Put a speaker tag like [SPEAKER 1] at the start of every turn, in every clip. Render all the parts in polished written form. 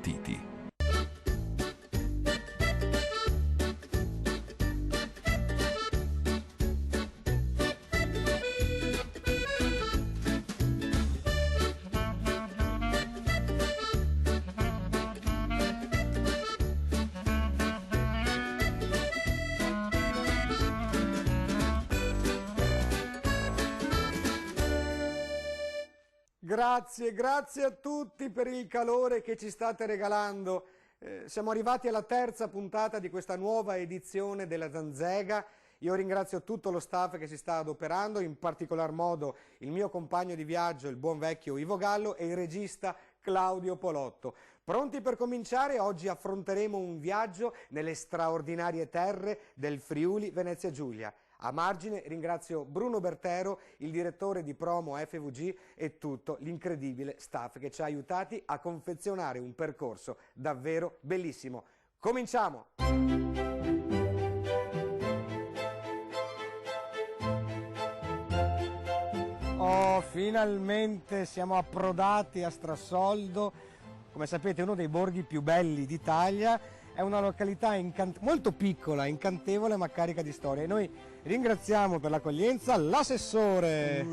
[SPEAKER 1] sentiti.
[SPEAKER 2] Grazie a tutti per il calore che ci state regalando. Siamo arrivati alla terza puntata di questa nuova edizione della Zanzega. Io ringrazio tutto lo staff che si sta adoperando, in particolar modo il mio compagno di viaggio, il buon vecchio Ivo Gallo, e il regista Claudio Polotto. Pronti per cominciare? Oggi affronteremo un viaggio nelle straordinarie terre del Friuli Venezia Giulia. A margine ringrazio Bruno Bertero, il direttore di promo FVG, e tutto l'incredibile staff che ci ha aiutati a confezionare un percorso davvero bellissimo. Cominciamo! Oh, finalmente siamo approdati a Strassoldo. Come sapete, uno dei borghi più belli d'Italia. È una località molto piccola, incantevole ma carica di storie. E noi ringraziamo per l'accoglienza l'assessore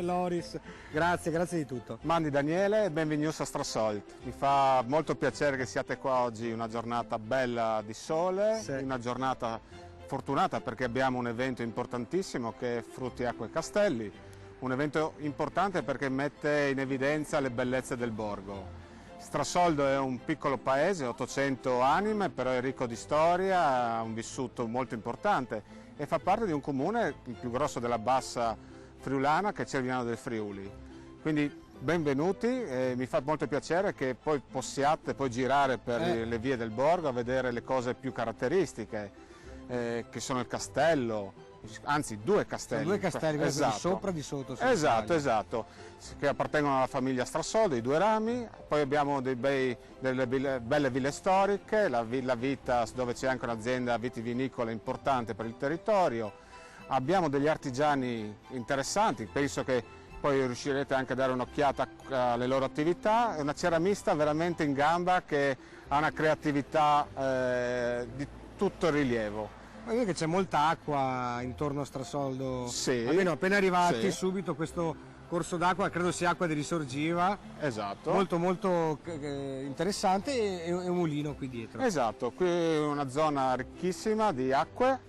[SPEAKER 2] Loris. Grazie di tutto.
[SPEAKER 3] Mandi Daniele e benvenuti a Strassold. Mi fa molto piacere che siate qua oggi, una giornata bella di sole, sì. Una giornata fortunata perché abbiamo un evento importantissimo che è Frutti, Acque e Castelli, un evento importante perché mette in evidenza le bellezze del borgo. Strassoldo è un piccolo paese, 800 anime, però è ricco di storia, ha un vissuto molto importante e fa parte di un comune, il più grosso della bassa friulana, che è Cervignano del Friuli. Quindi benvenuti, mi fa molto piacere che poi possiate poi girare per le vie del borgo a vedere le cose più caratteristiche, che sono il castello. Anzi, due castelli,
[SPEAKER 2] esatto. Di sopra e di sotto.
[SPEAKER 3] Esatto, che appartengono alla famiglia Strassoldo, i due rami. Poi abbiamo delle belle ville storiche, la Villa Vita, dove c'è anche un'azienda vitivinicola importante per il territorio. Abbiamo degli artigiani interessanti, penso che poi riuscirete anche a dare un'occhiata alle loro attività. È una ceramista veramente in gamba che ha una creatività di tutto rilievo.
[SPEAKER 2] Vedo che c'è molta acqua intorno a Strassoldo,
[SPEAKER 3] sì,
[SPEAKER 2] almeno appena arrivati,
[SPEAKER 3] sì.
[SPEAKER 2] Subito questo corso d'acqua, credo sia acqua di Risorgiva,
[SPEAKER 3] esatto.
[SPEAKER 2] molto interessante, e un mulino qui dietro.
[SPEAKER 3] Esatto, qui è una zona ricchissima di acque.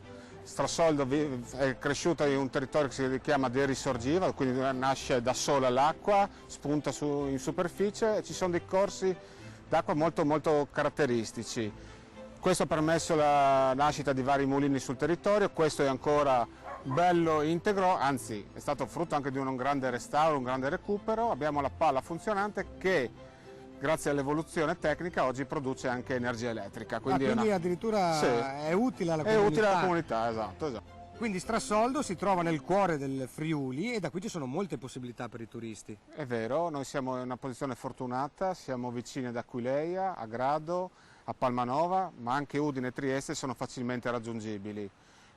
[SPEAKER 3] Strassoldo è cresciuta in un territorio che si chiama di Risorgiva, quindi nasce da sola l'acqua, spunta in superficie e ci sono dei corsi d'acqua molto caratteristici. Questo ha permesso la nascita di vari mulini sul territorio, questo è ancora bello integro, anzi è stato frutto anche di un grande restauro, un grande recupero. Abbiamo la palla funzionante che grazie all'evoluzione tecnica oggi produce anche energia elettrica. Quindi
[SPEAKER 2] addirittura sì, è utile alla comunità.
[SPEAKER 3] È utile alla comunità, esatto.
[SPEAKER 2] Quindi Strassoldo si trova nel cuore del Friuli e da qui ci sono molte possibilità per i turisti.
[SPEAKER 3] È vero, noi siamo in una posizione fortunata, siamo vicini ad Aquileia, a Grado, a Palmanova, ma anche Udine e Trieste sono facilmente raggiungibili.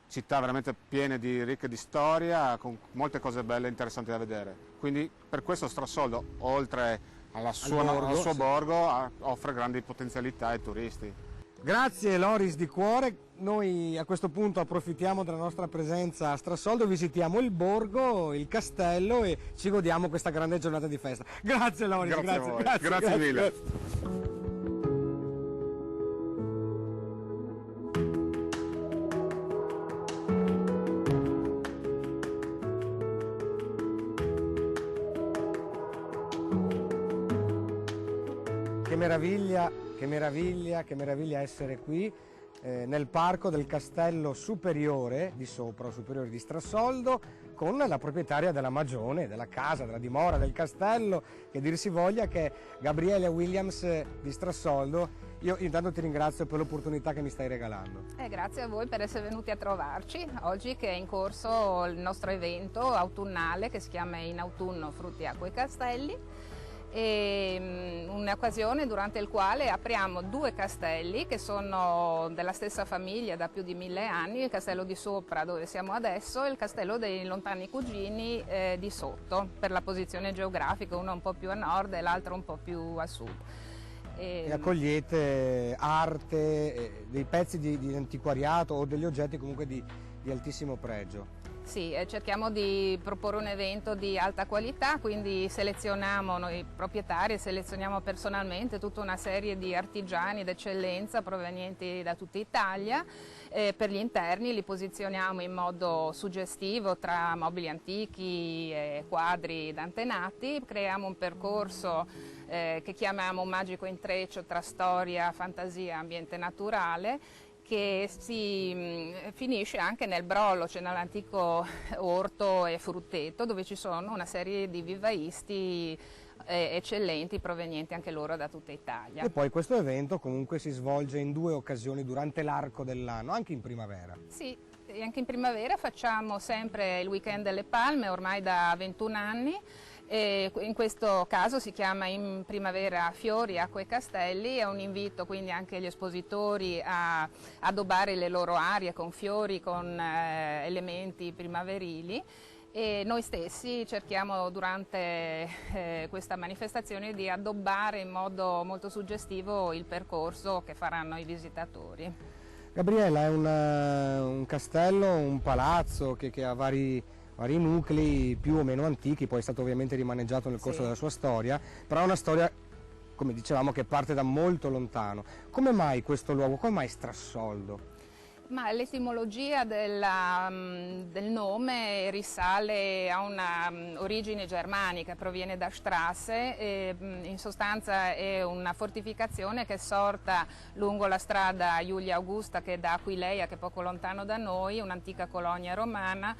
[SPEAKER 3] Città veramente piene ricche di storia, con molte cose belle e interessanti da vedere. Quindi per questo Strassoldo, oltre al suo borgo, offre grandi potenzialità ai turisti.
[SPEAKER 2] Grazie Loris di cuore. Noi a questo punto approfittiamo della nostra presenza a Strassoldo, visitiamo il borgo, il castello e ci godiamo questa grande giornata di festa. Grazie Loris,
[SPEAKER 3] grazie mille.
[SPEAKER 2] Che meraviglia essere qui nel parco del Castello Superiore di Sopra, Superiore di Strassoldo, con la proprietaria della magione, della casa, della dimora, del castello, che dir si voglia, che è Gabriele Williams di Strassoldo. Io intanto ti ringrazio per l'opportunità che mi stai regalando.
[SPEAKER 4] Grazie a voi per essere venuti a trovarci oggi, che è in corso il nostro evento autunnale che si chiama In Autunno Frutti, Acque e Castelli. Un'occasione durante la quale apriamo due castelli che sono della stessa famiglia da più di 1000 anni, il castello di sopra dove siamo adesso e il castello dei lontani cugini di sotto, per la posizione geografica, uno un po' più a nord e l'altro un po' più a sud.
[SPEAKER 2] E accogliete arte, dei pezzi di antiquariato o degli oggetti comunque di altissimo pregio.
[SPEAKER 4] Sì, cerchiamo di proporre un evento di alta qualità, quindi selezioniamo noi proprietari, selezioniamo personalmente tutta una serie di artigiani d'eccellenza provenienti da tutta Italia. Per gli interni li posizioniamo in modo suggestivo tra mobili antichi e quadri d'antenati, creiamo un percorso che chiamiamo un magico intreccio tra storia, fantasia e ambiente naturale, che si finisce anche nel Brollo, cioè nell'antico orto e frutteto, dove ci sono una serie di vivaisti eccellenti provenienti anche loro da tutta Italia.
[SPEAKER 2] E poi questo evento comunque si svolge in 2 occasioni durante l'arco dell'anno, anche in primavera.
[SPEAKER 4] Sì, anche in primavera facciamo sempre il weekend delle palme, ormai da 21 anni. E in questo caso si chiama in primavera Fiori, Acque e Castelli, è un invito quindi anche agli espositori a addobbare le loro aree con fiori, con elementi primaverili, e noi stessi cerchiamo durante questa manifestazione di addobbare in modo molto suggestivo il percorso che faranno i visitatori.
[SPEAKER 2] Gabriella, è un castello, un palazzo che ha vari nuclei più o meno antichi, poi è stato ovviamente rimaneggiato nel corso della sua storia, però è una storia, come dicevamo, che parte da molto lontano. Come mai questo luogo, come mai Strassoldo?
[SPEAKER 4] Ma l'etimologia del nome risale a una origine germanica, proviene da Strasse, e in sostanza è una fortificazione che è sorta lungo la strada Iulia Augusta, che da Aquileia, che è poco lontano da noi, un'antica colonia romana,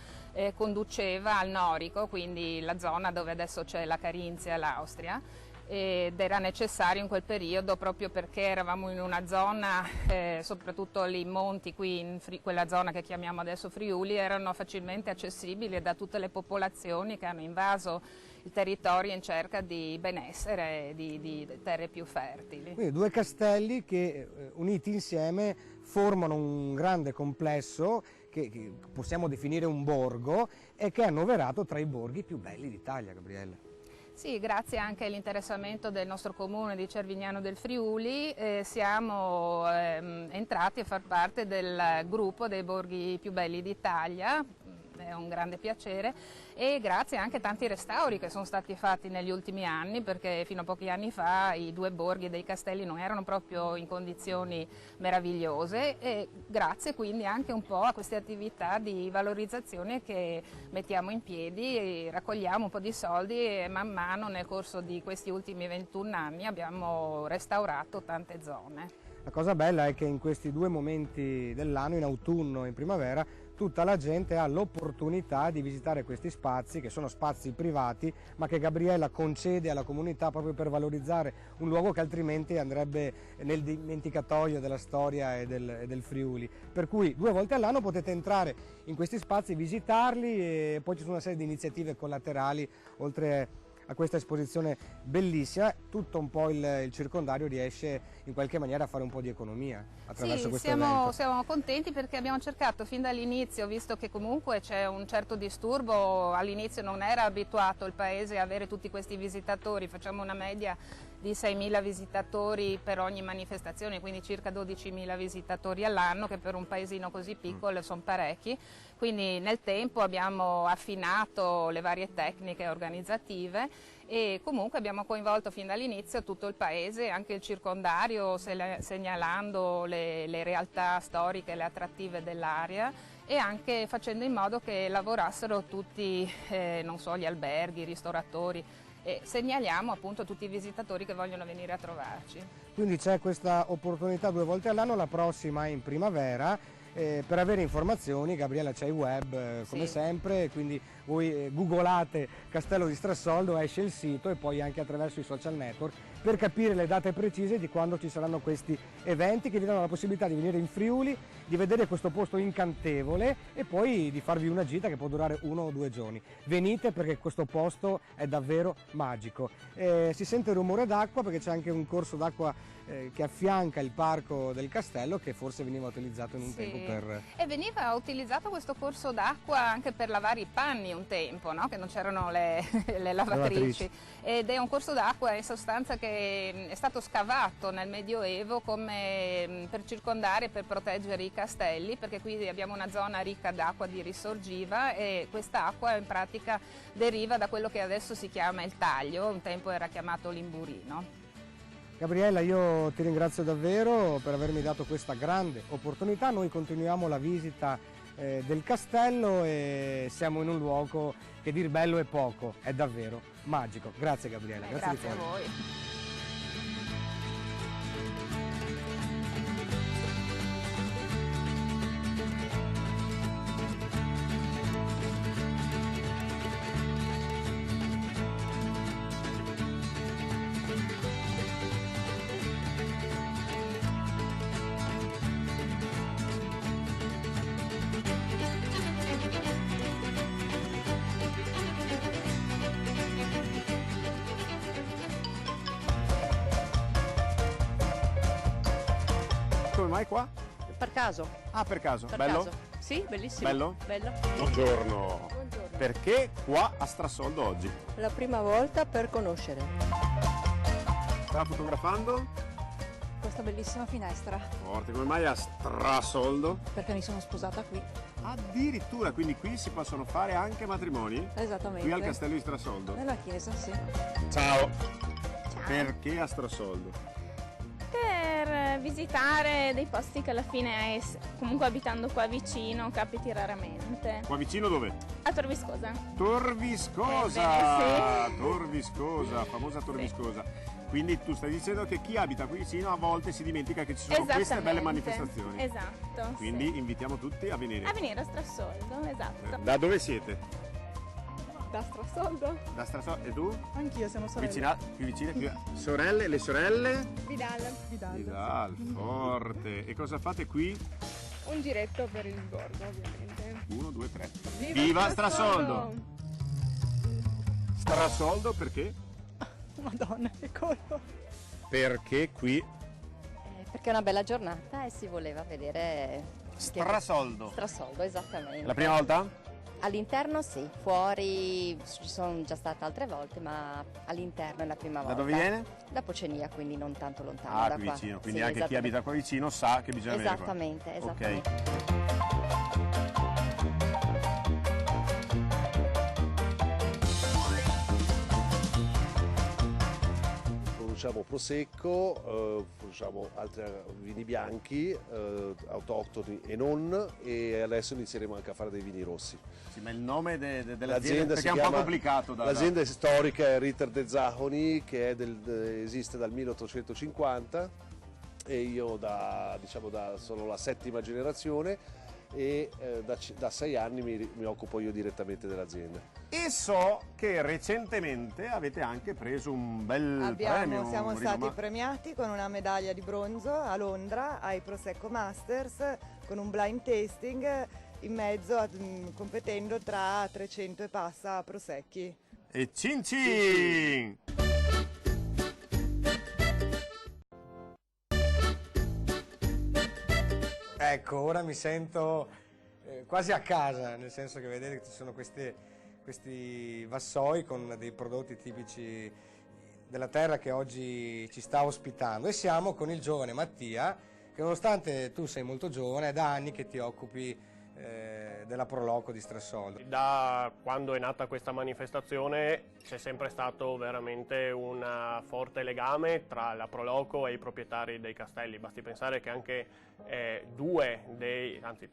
[SPEAKER 4] conduceva al Norico, quindi la zona dove adesso c'è la Carinzia e l'Austria. Ed era necessario in quel periodo proprio perché eravamo in una zona, soprattutto lì in monti, qui in quella zona che chiamiamo adesso Friuli, erano facilmente accessibili da tutte le popolazioni che hanno invaso il territorio in cerca di benessere e di terre più fertili.
[SPEAKER 2] Quindi 2 castelli che uniti insieme formano un grande complesso che possiamo definire un borgo e che è annoverato tra i borghi più belli d'Italia, Gabriella.
[SPEAKER 4] Sì, grazie anche all'interessamento del nostro comune di Cervignano del Friuli siamo entrati a far parte del gruppo dei borghi più belli d'Italia. È un grande piacere, e grazie anche a tanti restauri che sono stati fatti negli ultimi anni, perché fino a pochi anni fa i 2 borghi dei castelli non erano proprio in condizioni meravigliose, e grazie quindi anche un po' a queste attività di valorizzazione che mettiamo in piedi, e raccogliamo un po' di soldi e man mano nel corso di questi ultimi 21 anni abbiamo restaurato tante zone.
[SPEAKER 2] La cosa bella è che in questi 2 momenti dell'anno, in autunno e in primavera, tutta la gente ha l'opportunità di visitare questi spazi, che sono spazi privati, ma che Gabriella concede alla comunità proprio per valorizzare un luogo che altrimenti andrebbe nel dimenticatoio della storia e del Friuli. Per cui 2 volte all'anno potete entrare in questi spazi, visitarli, e poi ci sono una serie di iniziative collaterali, oltre a questa esposizione bellissima. Tutto un po' il circondario riesce in qualche maniera a fare un po' di economia attraverso questo evento.
[SPEAKER 4] Siamo contenti perché abbiamo cercato fin dall'inizio, visto che comunque c'è un certo disturbo, all'inizio non era abituato il paese a avere tutti questi visitatori, facciamo una media di 6.000 visitatori per ogni manifestazione, quindi circa 12.000 visitatori all'anno, che per un paesino così piccolo sono parecchi. Quindi nel tempo abbiamo affinato le varie tecniche organizzative, e comunque abbiamo coinvolto fin dall'inizio tutto il paese, anche il circondario, segnalando le realtà storiche, le attrattive dell'area, e anche facendo in modo che lavorassero tutti, non so, gli alberghi, i ristoratori, e segnaliamo appunto tutti i visitatori che vogliono venire a trovarci.
[SPEAKER 2] Quindi c'è questa opportunità 2 volte all'anno, la prossima è in primavera. Per avere informazioni, Gabriella, c'è il web come sempre, quindi voi googolate Castello di Strassoldo, esce il sito, e poi anche attraverso i social network, per capire le date precise di quando ci saranno questi eventi che vi danno la possibilità di venire in Friuli, di vedere questo posto incantevole e poi di farvi una gita che può durare 1 o 2 giorni. Venite, perché questo posto è davvero magico. Si sente il rumore d'acqua perché c'è anche un corso d'acqua che affianca il parco del castello, che forse veniva utilizzato in un tempo per...
[SPEAKER 4] E veniva utilizzato questo corso d'acqua anche per lavare i panni bagni un tempo, no? Che non c'erano le lavatrici. Ed è un corso d'acqua in sostanza che è stato scavato nel Medioevo come per circondare e per proteggere i castelli, perché qui abbiamo una zona ricca d'acqua di risorgiva e quest'acqua in pratica deriva da quello che adesso si chiama il Taglio, un tempo era chiamato l'Imburino.
[SPEAKER 2] Gabriella, io ti ringrazio davvero per avermi dato questa grande opportunità. Noi continuiamo la visita del castello e siamo in un luogo che dir bello è poco, è davvero magico. Grazie Gabriella.
[SPEAKER 4] Grazie a voi.
[SPEAKER 3] Come mai qua?
[SPEAKER 1] Per caso.
[SPEAKER 3] Ah, per caso.
[SPEAKER 1] Per
[SPEAKER 3] Bello?
[SPEAKER 1] caso. Sì, bellissimo.
[SPEAKER 3] Bello?
[SPEAKER 1] Bello.
[SPEAKER 3] Buongiorno.
[SPEAKER 1] Buongiorno.
[SPEAKER 3] Perché qua a Strassoldo oggi?
[SPEAKER 1] La prima volta per conoscere
[SPEAKER 3] Stava fotografando?
[SPEAKER 5] questa bellissima finestra,
[SPEAKER 3] Forte, come mai a Strassoldo?
[SPEAKER 5] perché mi sono sposata qui.
[SPEAKER 3] Addirittura, quindi qui si possono fare anche matrimoni?
[SPEAKER 5] Esattamente.
[SPEAKER 3] Qui al castello di Strassoldo.
[SPEAKER 5] Nella chiesa, sì.
[SPEAKER 3] Ciao.
[SPEAKER 6] Ciao.
[SPEAKER 3] Perché a Strassoldo?
[SPEAKER 6] Per visitare dei posti che alla fine, comunque abitando qua vicino, capiti raramente.
[SPEAKER 3] Qua vicino dove?
[SPEAKER 6] A Tor Viscosa.
[SPEAKER 3] Tor Viscosa!
[SPEAKER 6] Ebbene, sì.
[SPEAKER 3] Tor Viscosa, famosa Tor Viscosa. Quindi tu stai dicendo che chi abita qui vicino a volte si dimentica che ci sono queste belle manifestazioni.
[SPEAKER 6] Esatto.
[SPEAKER 3] Quindi
[SPEAKER 6] sì.
[SPEAKER 3] invitiamo tutti a venire.
[SPEAKER 6] A venire a Strassoldo, esatto.
[SPEAKER 3] Da dove siete?
[SPEAKER 5] Da Strassoldo?
[SPEAKER 3] Da Strassoldo. E tu?
[SPEAKER 5] Anch'io siamo sorelle.
[SPEAKER 3] Qui vicine? Sorelle? Le sorelle?
[SPEAKER 5] Vidal.
[SPEAKER 3] Vidal, forte. E cosa fate qui?
[SPEAKER 5] Un giretto per il borgo, ovviamente.
[SPEAKER 3] 1, 2, 3. Viva Strassoldo! Strassoldo perché?
[SPEAKER 5] Madonna, che colpo.
[SPEAKER 3] Perché qui
[SPEAKER 1] perché è una bella giornata e si voleva vedere
[SPEAKER 3] Strassoldo.
[SPEAKER 1] Strassoldo, esattamente.
[SPEAKER 3] La prima volta?
[SPEAKER 1] All'interno sì, fuori ci sono già stata altre volte, ma all'interno è la prima volta.
[SPEAKER 3] Da dove viene?
[SPEAKER 1] Da Pocenia, quindi non tanto lontano da
[SPEAKER 3] Qui
[SPEAKER 1] qua.
[SPEAKER 3] vicino, quindi
[SPEAKER 1] Sì,
[SPEAKER 3] anche chi abita qua vicino sa che bisogna venire qua.
[SPEAKER 1] Esattamente,
[SPEAKER 3] Ok.
[SPEAKER 1] esattamente.
[SPEAKER 7] Produciamo prosecco, produciamo altri vini bianchi, autoctoni e non, e adesso inizieremo anche a fare dei vini rossi.
[SPEAKER 3] Sì, ma il nome dell'azienda
[SPEAKER 7] L'azienda
[SPEAKER 3] perché
[SPEAKER 7] si
[SPEAKER 3] è un po'
[SPEAKER 7] chiama-
[SPEAKER 3] complicato da...
[SPEAKER 7] L'azienda è storica è Ritter de Zahoni, che è esiste dal 1850 e io sono la 7ª generazione e da 6 anni mi occupo io direttamente dell'azienda.
[SPEAKER 3] E so che recentemente avete anche preso un bel premio.
[SPEAKER 8] Siamo
[SPEAKER 3] un
[SPEAKER 8] stati
[SPEAKER 3] rinoma-
[SPEAKER 8] premiati con una medaglia di bronzo a Londra ai Prosecco Masters con un blind tasting in mezzo, competendo tra 300 e passa prosecchi.
[SPEAKER 3] E cin cin!
[SPEAKER 2] Ecco, ora mi sento quasi a casa, nel senso che vedete che ci sono questi vassoi con dei prodotti tipici della terra che oggi ci sta ospitando, e siamo con il giovane Mattia, che nonostante tu sei molto giovane, è da anni che ti occupi della Proloco di Strassoldo.
[SPEAKER 9] Da quando è nata questa manifestazione c'è sempre stato veramente un forte legame tra la Proloco e i proprietari dei castelli. Basti pensare che anche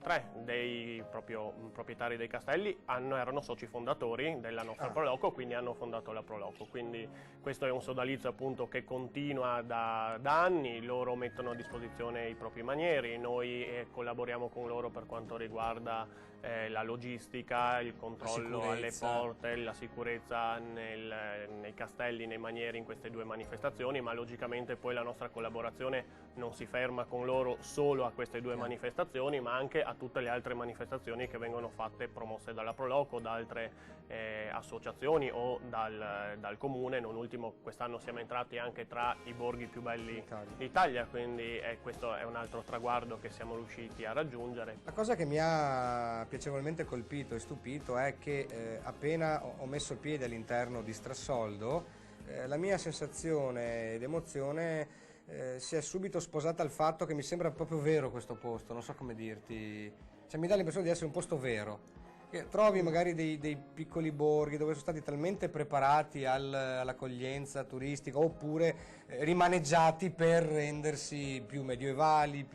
[SPEAKER 9] tre dei proprio proprietari dei castelli erano soci fondatori della nostra Proloco, quindi hanno fondato la Proloco. Quindi questo è un sodalizio appunto che continua da anni. Loro mettono a disposizione i propri manieri, noi collaboriamo con loro per quanto riguarda la logistica, il controllo alle porte, la sicurezza nei castelli, nei manieri in queste due manifestazioni, ma logicamente poi la nostra collaborazione non si ferma con loro solo a queste due manifestazioni, ma anche a tutte le altre manifestazioni che vengono fatte, promosse dalla Proloco, da altre associazioni o dal comune. Non ultimo quest'anno siamo entrati anche tra i borghi più belli d'Italia, quindi questo è un altro traguardo che siamo riusciti a raggiungere.
[SPEAKER 2] La cosa che mi ha ha piacevolmente colpito e stupito è che appena ho messo piede all'interno di Strassoldo, la mia sensazione ed emozione si è subito sposata al fatto che mi sembra proprio vero questo posto, non so come dirti, cioè mi dà l'impressione di essere un posto vero. Che trovi magari dei piccoli borghi dove sono stati talmente preparati all'accoglienza turistica, oppure rimaneggiati per rendersi più medievali,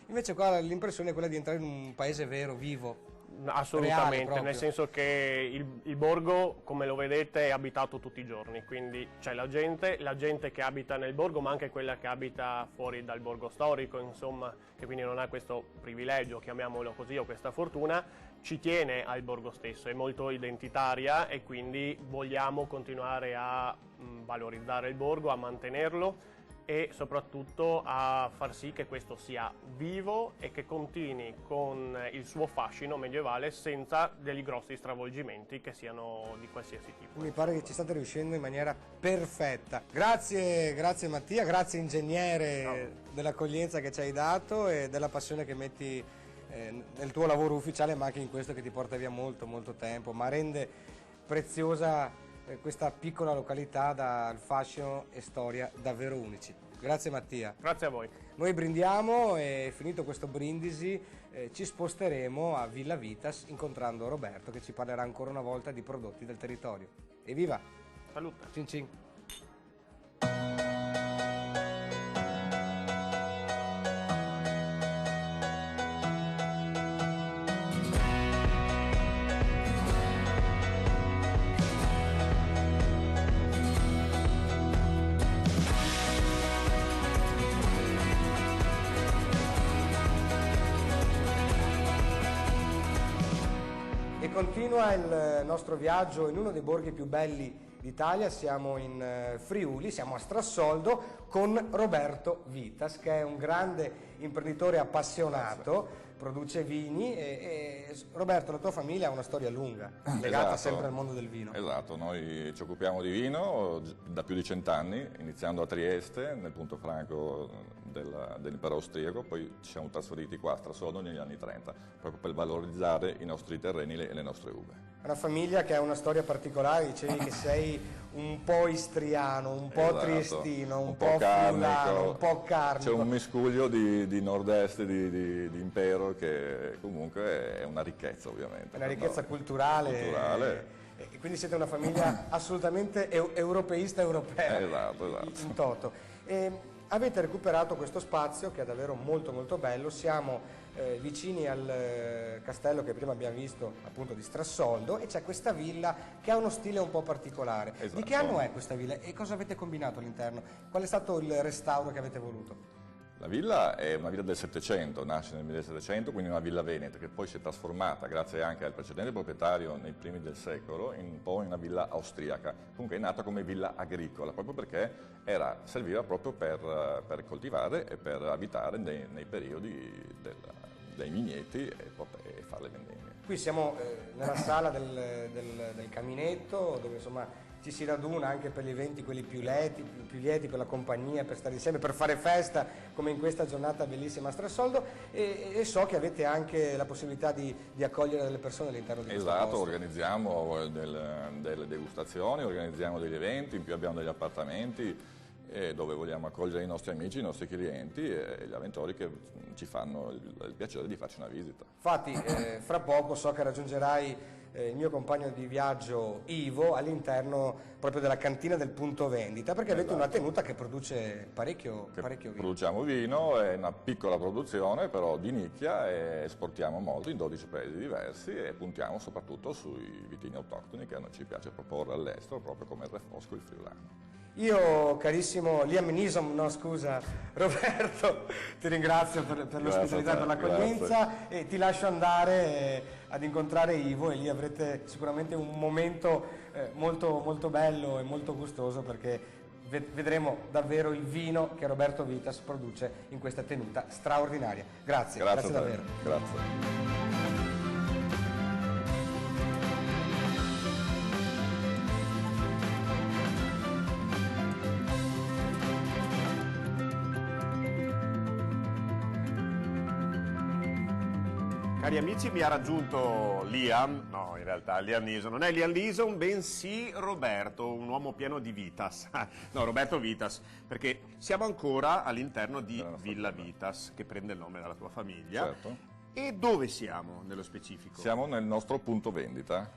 [SPEAKER 2] invece qua l'impressione è quella di entrare in un paese vero, vivo.
[SPEAKER 9] Assolutamente, nel senso che il borgo, come lo vedete, è abitato tutti i giorni, quindi c'è la gente che abita nel borgo, ma anche quella che abita fuori dal borgo storico, insomma, che quindi non ha questo privilegio, chiamiamolo così, o questa fortuna, ci tiene al borgo stesso, è molto identitaria e quindi vogliamo continuare a valorizzare il borgo, a mantenerlo e soprattutto a far sì che questo sia vivo e che continui con il suo fascino medievale senza degli grossi stravolgimenti che siano di qualsiasi tipo.
[SPEAKER 2] Mi pare che ci state riuscendo in maniera perfetta. Grazie Mattia, grazie ingegnere dell'accoglienza che ci hai dato e della passione che metti nel tuo lavoro ufficiale, ma anche in questo che ti porta via molto tempo, ma rende preziosa questa piccola località dal fascino e storia davvero unici. Grazie Mattia.
[SPEAKER 9] Grazie a voi.
[SPEAKER 2] Noi brindiamo e finito questo brindisi ci sposteremo a Villa Vitas incontrando Roberto che ci parlerà ancora una volta di prodotti del territorio. Evviva!
[SPEAKER 9] Salute!
[SPEAKER 2] Cin cin! Continua il nostro viaggio in uno dei borghi più belli d'Italia, siamo in Friuli, siamo a Strassoldo con Roberto Vitas che è un grande imprenditore appassionato, produce vini e Roberto, la tua famiglia ha una storia lunga, legata sempre al mondo del vino.
[SPEAKER 10] Esatto, noi ci occupiamo di vino da più di 100 anni, iniziando a Trieste, nel punto franco dell'impero austriaco, poi ci siamo trasferiti qua a Strassoldo negli anni 30, proprio per valorizzare i nostri terreni e le nostre uve.
[SPEAKER 2] È una famiglia che ha una storia particolare, dicevi che sei un po' istriano, un po' triestino, un po' friulano, un po' carnico.
[SPEAKER 10] C'è un miscuglio di nord-est, di impero, che comunque è una ricchezza ovviamente.
[SPEAKER 2] È una ricchezza culturale. E quindi siete una famiglia assolutamente europeista europea.
[SPEAKER 10] Esatto.
[SPEAKER 2] In toto. Avete recuperato questo spazio che è davvero molto bello, siamo vicini al castello che prima abbiamo visto appunto di Strassoldo e c'è questa villa che ha uno stile un po' particolare.
[SPEAKER 10] Esatto.
[SPEAKER 2] Di che anno è questa villa e cosa avete combinato all'interno? Qual è stato il restauro che avete voluto?
[SPEAKER 10] La villa è una villa del Settecento, nasce nel 1700, quindi una villa veneta che poi si è trasformata, grazie anche al precedente proprietario nei primi del secolo, in una villa austriaca. Comunque è nata come villa agricola, proprio perché serviva proprio per coltivare e per abitare nei periodi dei vigneti e fare le vendemmie.
[SPEAKER 2] Qui siamo nella sala del caminetto, dove insomma ci si raduna anche per gli eventi quelli più lieti, per la compagnia, per stare insieme, per fare festa, come in questa giornata bellissima a Strassoldo, e so che avete anche la possibilità di accogliere delle persone all'interno di questo posto.
[SPEAKER 10] Esatto, organizziamo delle degustazioni, organizziamo degli eventi, in più abbiamo degli appartamenti dove vogliamo accogliere i nostri amici, i nostri clienti e gli avventori che ci fanno il piacere di farci una visita.
[SPEAKER 2] Infatti, fra poco so che raggiungerai il mio compagno di viaggio Ivo all'interno proprio della cantina del punto vendita, perché avete una tenuta che produce parecchio vino.
[SPEAKER 10] Produciamo vino, è una piccola produzione però di nicchia e esportiamo molto in 12 paesi diversi e puntiamo soprattutto sui vitigni autoctoni che a noi ci piace proporre all'estero, proprio come il Refosco e il Friulano.
[SPEAKER 2] Io, carissimo Liam Neeson, Roberto, ti ringrazio per l'ospitalità e per l'accoglienza e ti lascio andare ad incontrare Ivo e lì avrete sicuramente un momento molto bello e molto gustoso, perché vedremo davvero il vino che Roberto Vitas produce in questa tenuta straordinaria. Grazie davvero.
[SPEAKER 10] Grazie.
[SPEAKER 11] Cari amici, mi ha raggiunto Liam, no in realtà Liam Neeson, non è Liam Neeson, bensì Roberto, un uomo pieno di Vitas, no Roberto Vitas, perché siamo ancora all'interno di Villa Vitas, che prende il nome dalla tua famiglia.
[SPEAKER 10] Certo.
[SPEAKER 11] E dove siamo nello specifico?
[SPEAKER 10] Siamo nel nostro punto vendita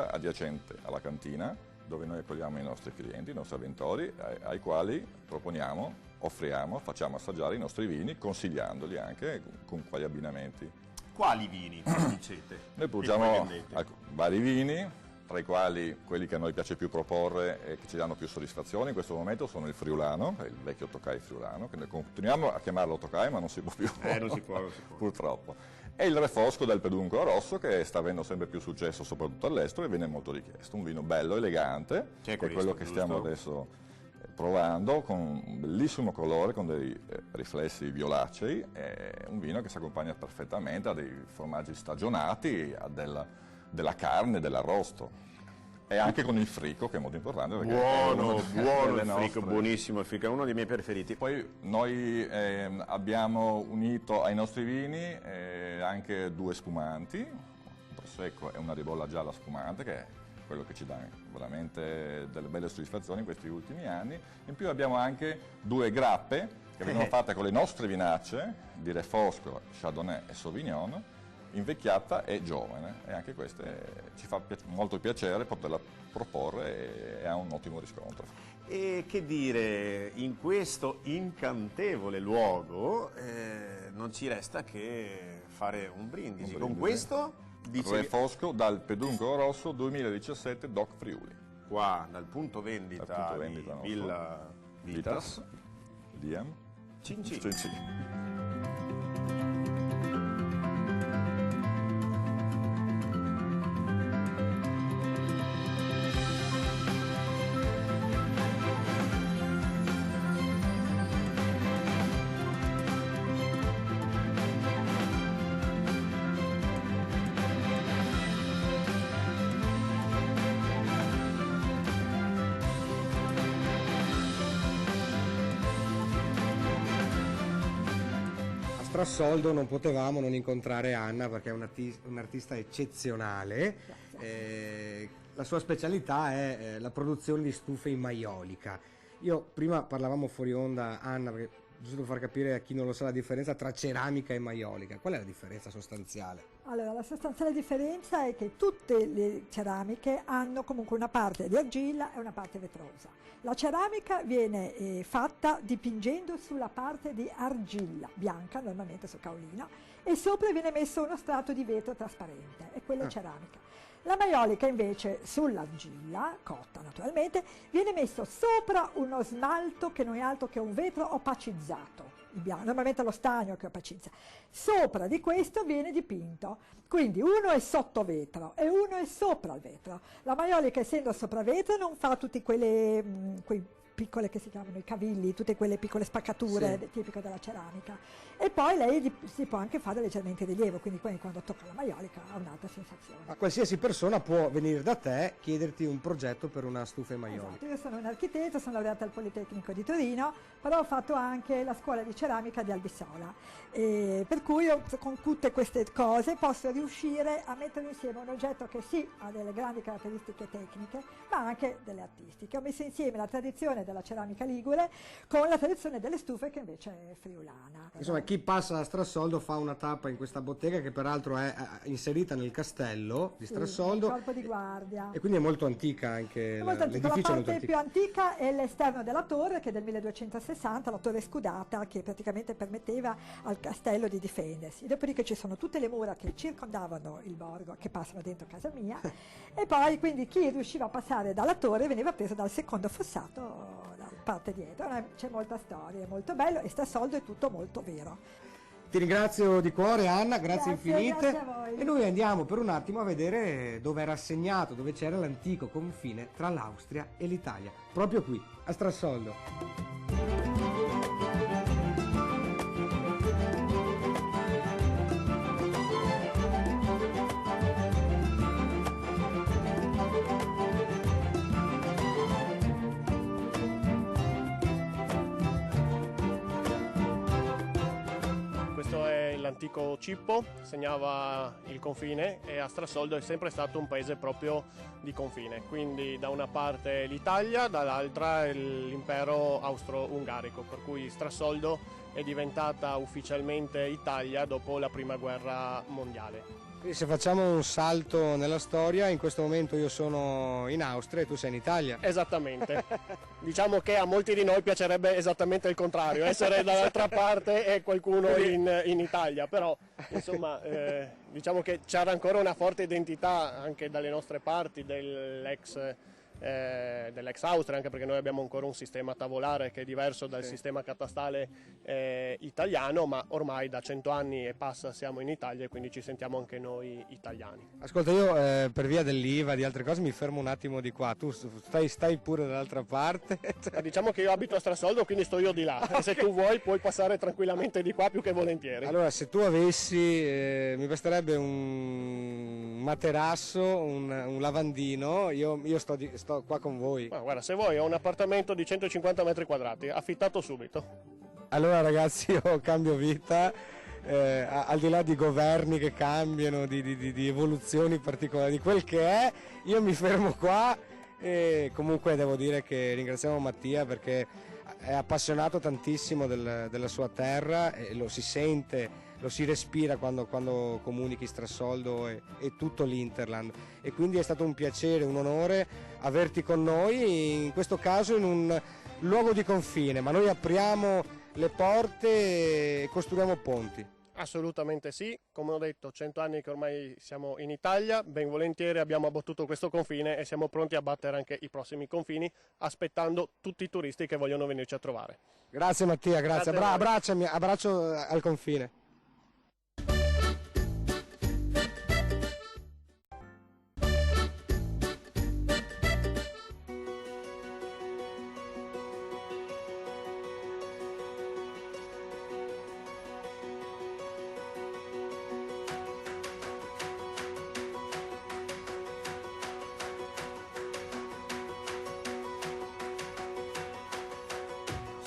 [SPEAKER 10] adiacente alla cantina, dove noi accogliamo i nostri clienti, i nostri avventori, ai quali proponiamo, offriamo, facciamo assaggiare i nostri vini, consigliandoli anche con quali abbinamenti.
[SPEAKER 11] Quali vini dicete?
[SPEAKER 10] Noi produciamo vari vini, tra i quali quelli che a noi piace più proporre e che ci danno più soddisfazione in questo momento sono il friulano, il vecchio Tokai friulano, che noi continuiamo a chiamarlo Tokai ma non si può più,
[SPEAKER 11] non si può.
[SPEAKER 10] purtroppo. E il Refosco del Peduncolo Rosso, che sta avendo sempre più successo soprattutto all'estero e viene molto richiesto. Un vino bello, elegante, che è quello che stiamo adesso provando, con un bellissimo colore, con dei riflessi violacei, è un vino che si accompagna perfettamente a dei formaggi stagionati, a della carne, dell'arrosto. E anche con il frico, che è molto importante.
[SPEAKER 11] Buono il frico, buonissimo il frico, è uno dei miei preferiti.
[SPEAKER 10] Poi noi abbiamo unito ai nostri vini anche 2 spumanti, un prosecco e una ribolla gialla spumante, che è quello che ci dà veramente delle belle soddisfazioni in questi ultimi anni. In più abbiamo anche 2 grappe che vengono fatte con le nostre vinacce di Refosco, Chardonnay e Sauvignon, invecchiata e giovane, e anche queste ci fa molto piacere poterla proporre e ha un ottimo riscontro.
[SPEAKER 11] E che dire, in questo incantevole luogo non ci resta che fare un brindisi. Con questo?
[SPEAKER 10] Refosco dal Peduncolo Rosso 2017 Doc Friuli.
[SPEAKER 11] Qua, dal punto vendita, di Villa Vitas.
[SPEAKER 10] Liam.
[SPEAKER 11] Cin cin.
[SPEAKER 10] Cin cin.
[SPEAKER 2] Strassoldo non potevamo non incontrare Anna, perché è un'artista eccezionale. La sua specialità è la produzione di stufe in maiolica. Io prima parlavamo fuori onda, Anna, perché giusto per far capire a chi non lo sa la differenza tra ceramica e maiolica. Qual è la differenza sostanziale?
[SPEAKER 12] Allora, la sostanziale differenza è che tutte le ceramiche hanno comunque una parte di argilla e una parte vetrosa. La ceramica viene fatta dipingendo sulla parte di argilla bianca, normalmente su caolino, e sopra viene messo uno strato di vetro trasparente, e quella è ceramica. La maiolica invece sull'argilla, cotta naturalmente, viene messo sopra uno smalto che non è altro che un vetro opacizzato, il bianco, normalmente lo stagno che opacizza. Sopra di questo viene dipinto, quindi uno è sotto vetro e uno è sopra il vetro. La maiolica, essendo sopra vetro, non fa tutti quei piccole che si chiamano i cavilli, tutte quelle piccole spaccature tipiche della ceramica. E poi lei si può anche fare leggermente rilievo, quindi poi quando tocca la maiolica ha un'altra sensazione.
[SPEAKER 2] Ma qualsiasi persona può venire da te, chiederti un progetto per una stufa in maiolica.
[SPEAKER 12] Esatto, io sono un architetto, sono laureata al Politecnico di Torino, però ho fatto anche la scuola di ceramica di Albisola, per cui io, con tutte queste cose posso riuscire a mettere insieme un oggetto che sì ha delle grandi caratteristiche tecniche, ma anche delle artistiche. Ho messo insieme la tradizione della ceramica ligure con la tradizione delle stufe, che invece è friulana.
[SPEAKER 2] Insomma, chi passa a Strassoldo fa una tappa in questa bottega, che peraltro è inserita nel castello di Strassoldo,
[SPEAKER 12] corpo di guardia.
[SPEAKER 2] E quindi è molto antica anche l'edificio.
[SPEAKER 12] La parte più antica è l'esterno della torre, che è del 1260, la torre scudata, che praticamente permetteva al castello di difendersi. Dopodiché ci sono tutte le mura che circondavano il borgo, che passano dentro casa mia, e poi quindi chi riusciva a passare dalla torre veniva preso dal secondo fossato, dalla parte dietro. C'è molta storia, è molto bello, e Strassoldo è tutto molto vero.
[SPEAKER 2] Ti ringrazio di cuore, Anna, grazie infinite.
[SPEAKER 12] Grazie a voi.
[SPEAKER 2] E noi andiamo per un attimo a vedere dove era assegnato, dove c'era l'antico confine tra l'Austria e l'Italia, proprio qui, a Strassoldo.
[SPEAKER 9] l'antico Cippo segnava il confine e Astrasoldo è sempre stato un paese proprio di confine, quindi da una parte l'Italia, dall'altra l'impero austro-ungarico, per cui Astrasoldo è diventata ufficialmente Italia dopo la prima guerra mondiale.
[SPEAKER 2] Quindi se facciamo un salto nella storia, in questo momento io sono in Austria e tu sei in Italia.
[SPEAKER 9] Esattamente. Diciamo che a molti di noi piacerebbe esattamente il contrario, essere dall'altra parte e qualcuno in Italia, però insomma diciamo che c'era ancora una forte identità anche dalle nostre parti dell'ex Austria, anche perché noi abbiamo ancora un sistema tavolare che è diverso dal sistema catastale italiano, ma ormai da 100 anni e passa siamo in Italia e quindi ci sentiamo anche noi italiani.
[SPEAKER 2] Ascolta, io per via dell'IVA, di altre cose, mi fermo un attimo di qua, tu stai pure dall'altra parte.
[SPEAKER 9] Diciamo che io abito a Astrasoldo, quindi sto io di là, e se tu vuoi puoi passare tranquillamente di qua più che volentieri.
[SPEAKER 2] Allora, se tu avessi, mi basterebbe un materasso, un lavandino, io sto qua con voi.
[SPEAKER 9] Ma guarda, se vuoi ho un appartamento di 150 metri quadrati, affittato subito.
[SPEAKER 2] Allora ragazzi, io cambio vita, al di là di governi che cambiano, di evoluzioni particolari, di quel che è, io mi fermo qua e comunque devo dire che ringraziamo Mattia perché è appassionato tantissimo della sua terra e lo si sente, lo si respira quando comunichi Astrasoldo e tutto l'Interland, e quindi è stato un piacere, un onore averti con noi, in questo caso in un luogo di confine, ma noi apriamo le porte e costruiamo ponti.
[SPEAKER 9] Assolutamente sì, come ho detto 100 anni che ormai siamo in Italia, ben volentieri abbiamo abbattuto questo confine e siamo pronti a battere anche i prossimi confini, aspettando tutti i turisti che vogliono venirci a trovare.
[SPEAKER 2] Grazie Mattia, grazie. Abbracciami, abbraccio al confine.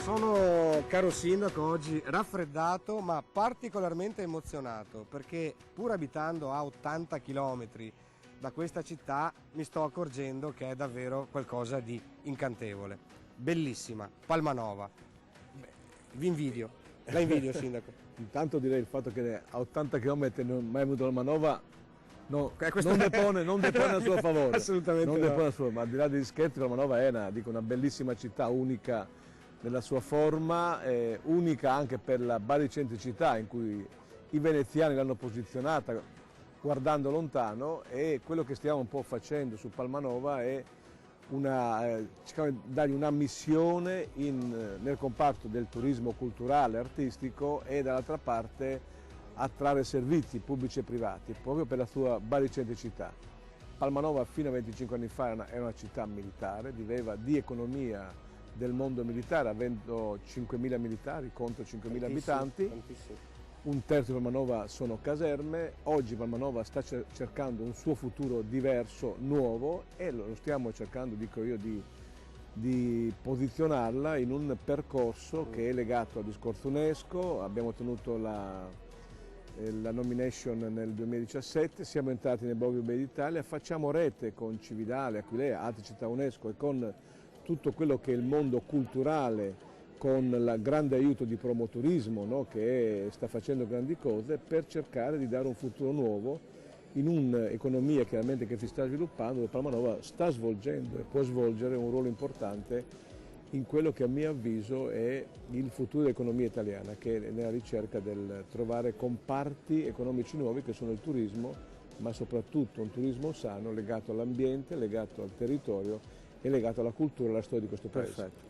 [SPEAKER 2] Sono, caro sindaco, oggi raffreddato ma particolarmente emozionato perché pur abitando a 80 km da questa città mi sto accorgendo che è davvero qualcosa di incantevole. Bellissima, Palmanova. Vi invidio, la invidio sindaco.
[SPEAKER 13] Intanto direi il fatto che a 80 km non mai avuto Palmanova non depone a suo favore.
[SPEAKER 2] Assolutamente
[SPEAKER 13] non
[SPEAKER 2] no.
[SPEAKER 13] depone a suo, ma al di là degli scherzi, Palmanova è una bellissima città, unica nella sua forma, unica anche per la baricentricità in cui i veneziani l'hanno posizionata guardando lontano, e quello che stiamo un po' facendo su Palmanova è cercare di dargli una missione nel comparto del turismo culturale, artistico, e dall'altra parte attrarre servizi pubblici e privati proprio per la sua baricentricità. Palmanova fino a 25 anni fa era una città militare, viveva di economia del mondo militare, avendo 5.000 militari contro 5.000 abitanti.
[SPEAKER 2] Tantissimo.
[SPEAKER 13] Un terzo di Palmanova sono caserme. Oggi Palmanova sta cercando un suo futuro diverso, nuovo, e lo stiamo cercando, dico io, di posizionarla in un percorso che è legato al discorso UNESCO. Abbiamo ottenuto la nomination nel 2017, siamo entrati nel Blog Bay d'Italia, facciamo rete con Cividale, Aquileia, altre città UNESCO e con tutto quello che è il mondo culturale, con il grande aiuto di Promoturismo, no? Che sta facendo grandi cose per cercare di dare un futuro nuovo in un'economia chiaramente che si sta sviluppando, dove Palmanova sta svolgendo e può svolgere un ruolo importante in quello che a mio avviso è il futuro dell'economia italiana, che è nella ricerca del trovare comparti economici nuovi che sono il turismo, ma soprattutto un turismo sano legato all'ambiente, legato al territorio e legato alla cultura e alla storia di questo paese.
[SPEAKER 2] Perfetto.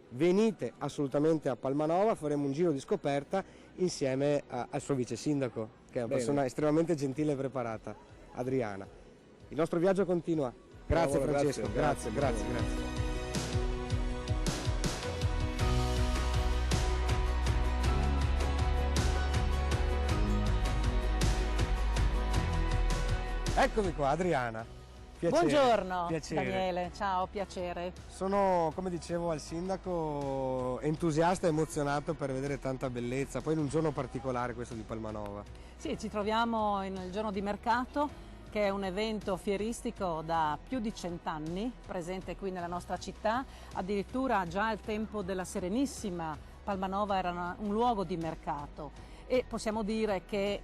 [SPEAKER 2] Venite assolutamente a Palmanova, faremo un giro di scoperta insieme al suo vice sindaco, che è una persona estremamente gentile e preparata, Adriana. Il nostro viaggio continua. Grazie Francesco, grazie. Eccomi qua, Adriana. Piacere.
[SPEAKER 14] Buongiorno
[SPEAKER 2] Piacere.
[SPEAKER 14] Daniele, ciao, piacere.
[SPEAKER 2] Sono, come dicevo al sindaco, entusiasta e emozionato per vedere tanta bellezza, poi in un giorno particolare questo di Palmanova.
[SPEAKER 14] Sì, ci troviamo nel giorno di mercato, che è un evento fieristico da più di 100 anni, presente qui nella nostra città. Addirittura già al tempo della Serenissima Palmanova era un luogo di mercato. E possiamo dire che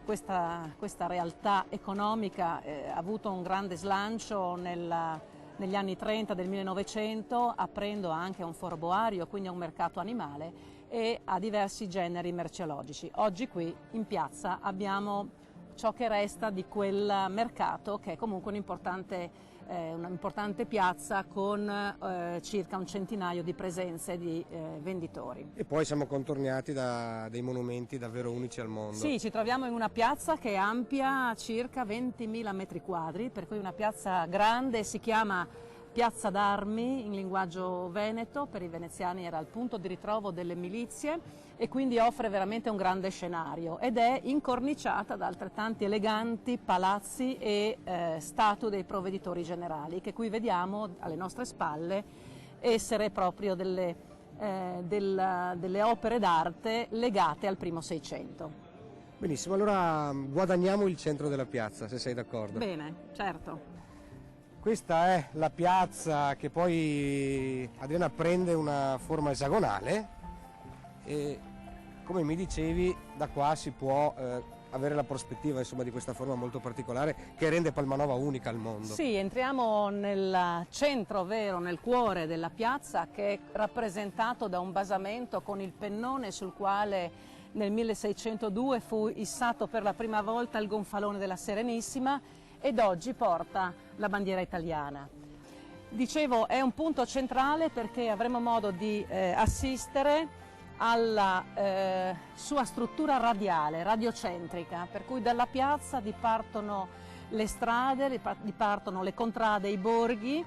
[SPEAKER 14] questa realtà economica ha avuto un grande slancio negli anni 30 del 1900, aprendo anche a un foroboario, quindi a un mercato animale e a diversi generi merceologici. Oggi qui in piazza abbiamo ciò che resta di quel mercato, che è comunque un'importante piazza con circa un centinaio di presenze di venditori.
[SPEAKER 2] E poi siamo contornati da dei monumenti davvero unici al mondo.
[SPEAKER 14] Sì, ci troviamo in una piazza che è ampia circa 20.000 metri quadri, per cui una piazza grande, si chiama Piazza d'Armi in linguaggio veneto, per i veneziani era il punto di ritrovo delle milizie e quindi offre veramente un grande scenario ed è incorniciata da altrettanti eleganti palazzi e statue dei provveditori generali che qui vediamo alle nostre spalle essere proprio delle opere d'arte legate al primo Seicento.
[SPEAKER 2] Benissimo, allora guadagniamo il centro della piazza, se sei d'accordo.
[SPEAKER 14] Bene, certo.
[SPEAKER 2] Questa è la piazza che poi, Adriana, prende una forma esagonale e, come mi dicevi, da qua si può avere la prospettiva, insomma, di questa forma molto particolare che rende Palmanova unica al mondo.
[SPEAKER 14] Sì, entriamo nel centro vero, nel cuore della piazza, che è rappresentato da un basamento con il pennone sul quale nel 1602 fu issato per la prima volta il gonfalone della Serenissima ed oggi porta la bandiera italiana. Dicevo, è un punto centrale perché avremo modo di assistere alla sua struttura radiale, radiocentrica, per cui dalla piazza dipartono le strade, dipartono le contrade, i borghi,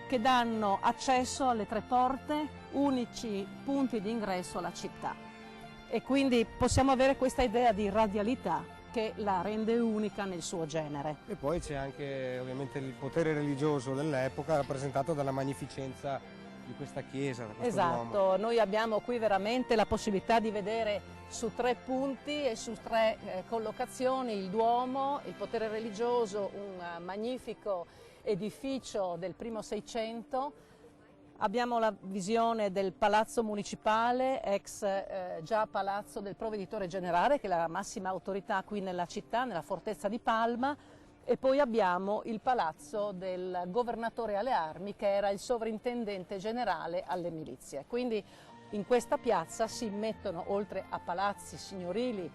[SPEAKER 14] che danno accesso alle tre porte, unici punti di ingresso alla città. E quindi possiamo avere questa idea di radialità che la rende unica nel suo genere.
[SPEAKER 2] E poi c'è anche ovviamente il potere religioso dell'epoca rappresentato dalla magnificenza di questa chiesa. Da questo
[SPEAKER 14] Esatto,
[SPEAKER 2] Duomo.
[SPEAKER 14] noi abbiamo qui veramente la possibilità di vedere su tre punti e su tre collocazioni il Duomo, il potere religioso, un magnifico edificio del primo Seicento. Abbiamo la visione del Palazzo Municipale, ex già Palazzo del Provveditore Generale, che è la massima autorità qui nella città, nella fortezza di Palma, e poi abbiamo il Palazzo del Governatore alle Armi, che era il sovrintendente generale alle milizie. Quindi in questa piazza si mettono, oltre a palazzi signorili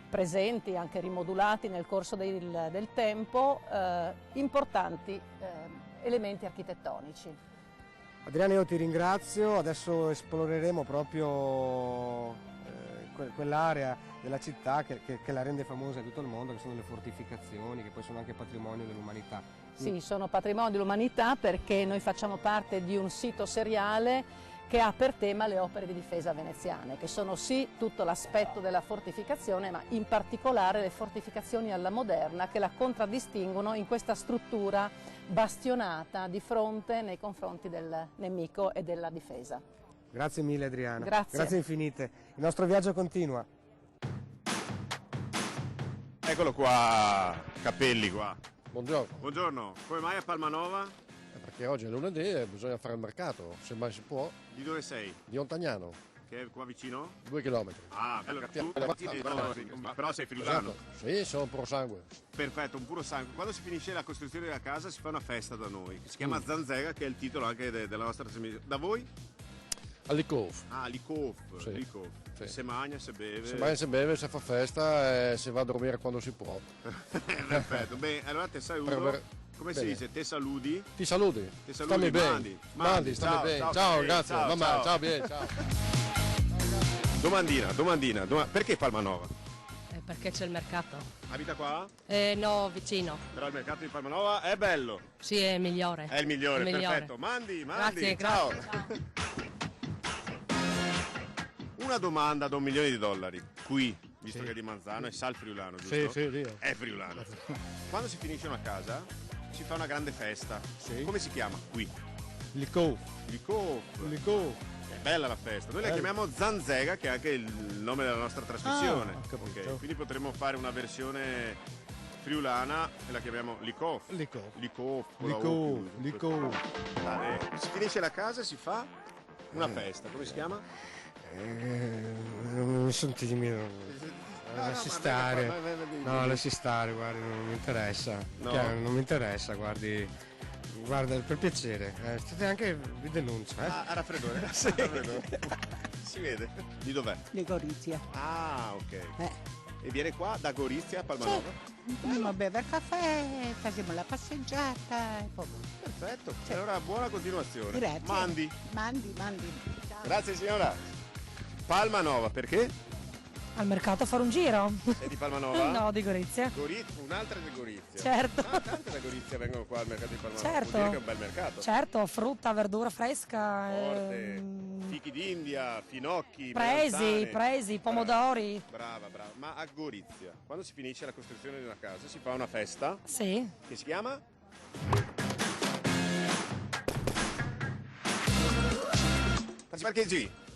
[SPEAKER 14] presenti, anche rimodulati nel corso del tempo, importanti elementi architettonici.
[SPEAKER 2] Adriana, io ti ringrazio, adesso esploreremo proprio quell'area della città che la rende famosa in tutto il mondo, che sono le fortificazioni, che poi sono anche patrimonio dell'umanità.
[SPEAKER 14] Sì, sono patrimonio dell'umanità perché noi facciamo parte di un sito seriale che ha per tema le opere di difesa veneziane, che sono sì tutto l'aspetto della fortificazione, ma in particolare le fortificazioni alla moderna che la contraddistinguono in questa struttura bastionata di fronte nei confronti del nemico e della difesa.
[SPEAKER 2] Grazie mille Adriana.
[SPEAKER 14] Grazie
[SPEAKER 2] infinite. Il nostro viaggio continua.
[SPEAKER 11] Eccolo qua, Capelli qua.
[SPEAKER 7] Buongiorno.
[SPEAKER 11] Buongiorno, come mai a Palmanova?
[SPEAKER 7] Perché oggi è lunedì e bisogna fare il mercato, se mai si può.
[SPEAKER 11] Di dove sei?
[SPEAKER 7] Di Ontagnano,
[SPEAKER 11] Che è qua vicino?
[SPEAKER 7] 2 chilometri.
[SPEAKER 11] Ah, bello, però sei friulano.
[SPEAKER 7] Esatto. Sì, sono puro sangue.
[SPEAKER 11] Perfetto, un puro sangue. Quando si finisce la costruzione della casa si fa una festa da noi, che si chiama Zanzega, che è il titolo anche della nostra trasmissione. Da voi?
[SPEAKER 7] All'Icof.
[SPEAKER 11] Ah, l'Icof.
[SPEAKER 7] Sì.
[SPEAKER 11] L'Icof.
[SPEAKER 7] Sì.
[SPEAKER 11] Se mangia, se beve.
[SPEAKER 7] Se mangia, se beve, se fa festa e se va a dormire quando si può.
[SPEAKER 11] Perfetto, bene, allora te saluto. Come si dice? Te saluti?
[SPEAKER 7] Ti saluti.
[SPEAKER 11] Te saluti,
[SPEAKER 7] Stammi bene. Mandi, stammi
[SPEAKER 11] ciao,
[SPEAKER 7] bene.
[SPEAKER 11] ciao,
[SPEAKER 7] Ciao, grazie.
[SPEAKER 11] ciao,
[SPEAKER 7] Mamma,
[SPEAKER 11] ciao.
[SPEAKER 7] ciao, bien, ciao.
[SPEAKER 11] Domandina. Perché Palmanova?
[SPEAKER 15] Perché c'è il mercato.
[SPEAKER 11] Abita qua?
[SPEAKER 15] No, vicino.
[SPEAKER 11] Però il mercato di Palmanova è bello.
[SPEAKER 15] Sì, è migliore.
[SPEAKER 11] È il migliore, perfetto. Mandi.
[SPEAKER 15] Grazie,
[SPEAKER 11] ciao.
[SPEAKER 15] grazie.
[SPEAKER 11] Una domanda da $1 milione. Qui, visto che è di Manzano, è Sal friulano, giusto?
[SPEAKER 7] Sì, Dio.
[SPEAKER 11] È friulano. Quando si finisce una casa, si fa una grande festa.
[SPEAKER 16] Sì.
[SPEAKER 11] Come si chiama qui?
[SPEAKER 16] Licof.
[SPEAKER 11] Licof. È bella la festa. Noi la chiamiamo Zanzega, che è anche il nome della nostra trasmissione. Ok, quindi potremmo fare una versione friulana e la chiamiamo Licof. Licof. Si finisce la casa e si fa una festa. Come si chiama?
[SPEAKER 2] Non sentimi. Lasci stare. No, lasci stare, guardi, non mi interessa.
[SPEAKER 11] No.
[SPEAKER 2] Non mi interessa, guardi. Guarda, per piacere. State anche vi denuncio,
[SPEAKER 11] A raffreddore.
[SPEAKER 2] Sì.
[SPEAKER 11] Si vede. Di dov'è?
[SPEAKER 17] Di Gorizia.
[SPEAKER 11] Ah, ok. E viene qua da Gorizia a Palmanova?
[SPEAKER 17] Andiamo a bere caffè, facciamo la passeggiata.
[SPEAKER 11] Perfetto. Allora buona continuazione.
[SPEAKER 17] Grazie.
[SPEAKER 11] Mandi.
[SPEAKER 17] Mandi. Ciao.
[SPEAKER 11] Grazie signora. Palmanova, perché?
[SPEAKER 18] Al mercato a fare un giro?
[SPEAKER 11] Sei di Palmanova?
[SPEAKER 18] No, di Gorizia.
[SPEAKER 11] Un'altra di Gorizia.
[SPEAKER 18] Certo.
[SPEAKER 11] Tante da Gorizia vengono qua al mercato di Palmanova.
[SPEAKER 18] Certo.
[SPEAKER 11] Vuol dire che è un bel mercato.
[SPEAKER 18] Certo, frutta, verdura fresca.
[SPEAKER 11] Forte. Fichi d'India, finocchi, melanzane.
[SPEAKER 18] presi, pomodori.
[SPEAKER 11] Brava. Ma a Gorizia, quando si finisce la costruzione di una casa, si fa una festa?
[SPEAKER 18] Sì.
[SPEAKER 11] Che si chiama? Facci parcheggi.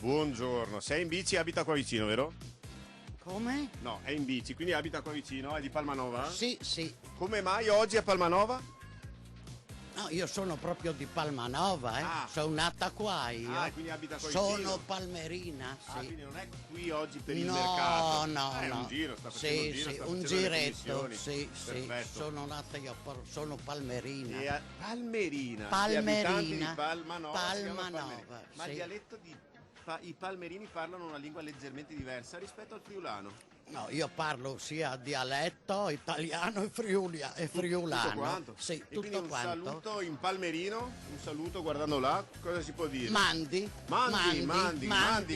[SPEAKER 11] Buongiorno, sei in bici e abita qua vicino, vero?
[SPEAKER 19] Come?
[SPEAKER 11] No, è in bici, quindi abita qua vicino, è di Palmanova?
[SPEAKER 19] Sì.
[SPEAKER 11] Come mai oggi a Palmanova?
[SPEAKER 19] No, io sono proprio di Palmanova, sono nata qua io.
[SPEAKER 11] Quindi abita qua vicino?
[SPEAKER 19] Sono palmerina, sì.
[SPEAKER 11] Quindi non è qui oggi per il mercato?
[SPEAKER 19] No.
[SPEAKER 11] È un giro, sta facendo un giro, sta
[SPEAKER 19] un
[SPEAKER 11] facendo le
[SPEAKER 19] giretto,
[SPEAKER 11] commissioni.
[SPEAKER 19] sì.
[SPEAKER 11] Perfetto.
[SPEAKER 19] Sono nata io, sono palmerina.
[SPEAKER 11] E Palmerina?
[SPEAKER 19] Palmerina.
[SPEAKER 11] Gli abitanti di Palmanova si chiamano
[SPEAKER 19] Palmanova,
[SPEAKER 11] Palmerina. Ma
[SPEAKER 19] sì.
[SPEAKER 11] il dialetto i palmerini parlano una lingua leggermente diversa rispetto al friulano?
[SPEAKER 19] No, io parlo sia dialetto, italiano e friulano.
[SPEAKER 11] Tutto quanto?
[SPEAKER 19] Sì,
[SPEAKER 11] E
[SPEAKER 19] tutto
[SPEAKER 11] quindi un
[SPEAKER 19] quanto.
[SPEAKER 11] saluto in palmerino, un saluto guardando là, cosa si può dire?
[SPEAKER 19] Mandi,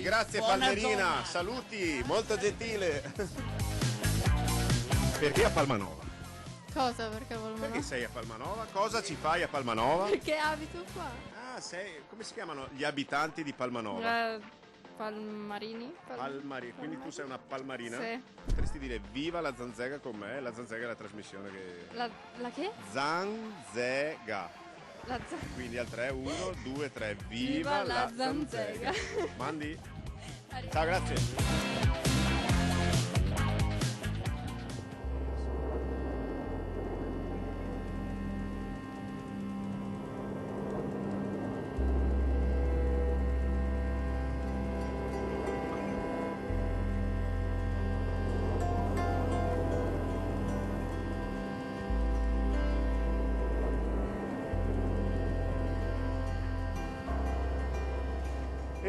[SPEAKER 11] grazie
[SPEAKER 19] Buona
[SPEAKER 11] Palmerina,
[SPEAKER 19] giornata.
[SPEAKER 11] saluti, molto gentile. Perché a Palmanova?
[SPEAKER 20] Cosa perché Palmanova?
[SPEAKER 11] Perché sei a Palmanova? Cosa ci fai a Palmanova?
[SPEAKER 20] Perché abito qua.
[SPEAKER 11] Come si chiamano gli abitanti di Palmanova?
[SPEAKER 20] Palmarini.
[SPEAKER 11] Quindi tu sei una palmarina?
[SPEAKER 20] Sì.
[SPEAKER 11] Potresti dire viva la Zanzega con me? La Zanzega è la trasmissione che...
[SPEAKER 20] La che?
[SPEAKER 11] Zanzega. Quindi al 3, 1, 2, 3, viva la Zanzega. Mandi? Ciao, grazie.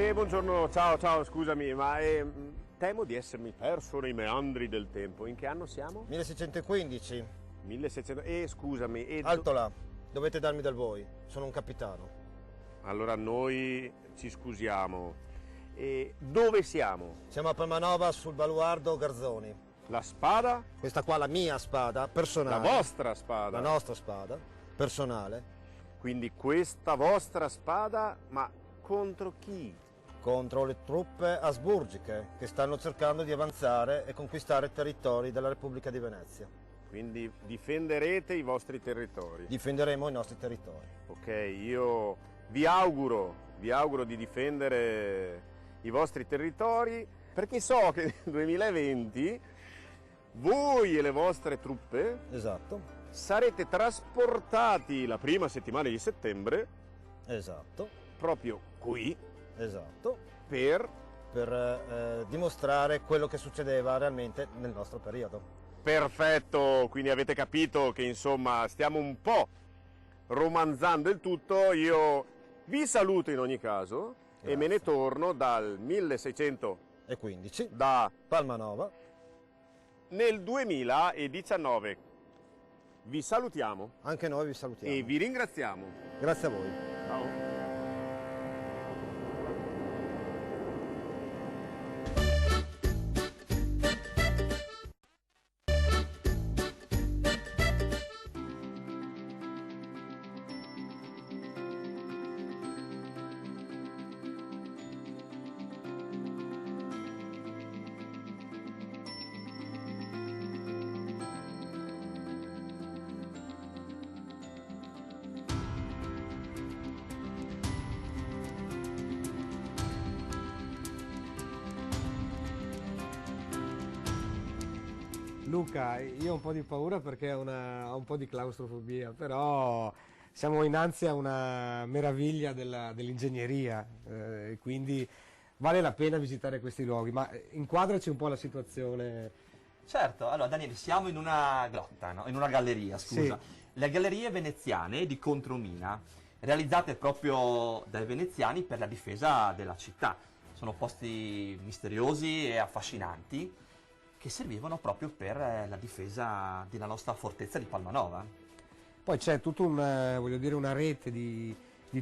[SPEAKER 11] Buongiorno, ciao, scusami, ma temo di essermi perso nei meandri del tempo. In che anno siamo?
[SPEAKER 21] 1615.
[SPEAKER 11] 1600. Scusami.
[SPEAKER 21] Alto là, dovete darmi del voi, sono un capitano.
[SPEAKER 11] Allora noi ci scusiamo. E dove siamo?
[SPEAKER 21] Siamo a Palmanova sul baluardo Garzoni.
[SPEAKER 11] La spada?
[SPEAKER 21] Questa qua la mia spada personale.
[SPEAKER 11] La vostra spada?
[SPEAKER 21] La nostra spada personale.
[SPEAKER 11] Quindi questa vostra spada, ma contro chi?
[SPEAKER 21] Contro le truppe asburgiche che stanno cercando di avanzare e conquistare territori della Repubblica di Venezia.
[SPEAKER 11] Quindi difenderete i vostri territori?
[SPEAKER 21] Difenderemo i nostri territori.
[SPEAKER 11] Ok, io vi auguro di difendere i vostri territori, perché so che nel 2020 voi e le vostre truppe sarete trasportati la prima settimana di settembre proprio qui per
[SPEAKER 21] dimostrare quello che succedeva realmente nel nostro periodo.
[SPEAKER 11] Perfetto, quindi avete capito che insomma stiamo un po' romanzando il tutto. Io vi saluto in ogni caso. Grazie. E me ne torno dal 1615 da
[SPEAKER 21] Palmanova
[SPEAKER 11] nel 2019. Vi salutiamo.
[SPEAKER 21] Anche noi vi salutiamo.
[SPEAKER 11] E vi ringraziamo.
[SPEAKER 21] Grazie a voi.
[SPEAKER 11] Ciao.
[SPEAKER 2] Luca, io ho un po' di paura perché ho un po' di claustrofobia, però siamo innanzi a una meraviglia dell'ingegneria, quindi vale la pena visitare questi luoghi, ma inquadraci un po' la situazione.
[SPEAKER 16] Certo, allora Daniele, siamo in una grotta, no? In una galleria, scusa.
[SPEAKER 2] Sì.
[SPEAKER 16] Le gallerie veneziane di Contromina, realizzate proprio dai veneziani per la difesa della città. Sono posti misteriosi e affascinanti che servivano proprio per la difesa della nostra fortezza di Palmanova.
[SPEAKER 2] Poi c'è tutta una rete di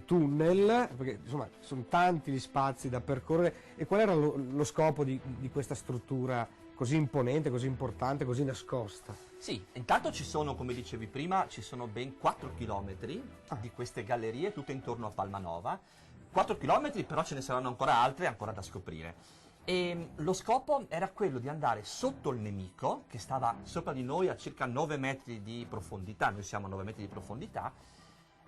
[SPEAKER 2] tunnel, perché insomma sono tanti gli spazi da percorrere. E qual era lo scopo di questa struttura così imponente, così importante, così nascosta?
[SPEAKER 16] Sì, intanto ci sono, come dicevi prima, ci sono ben 4 chilometri di queste gallerie tutte intorno a Palmanova. 4 chilometri, però ce ne saranno ancora altre ancora da scoprire. E lo scopo era quello di andare sotto il nemico, che stava sopra di noi a circa 9 metri di profondità, noi siamo a 9 metri di profondità,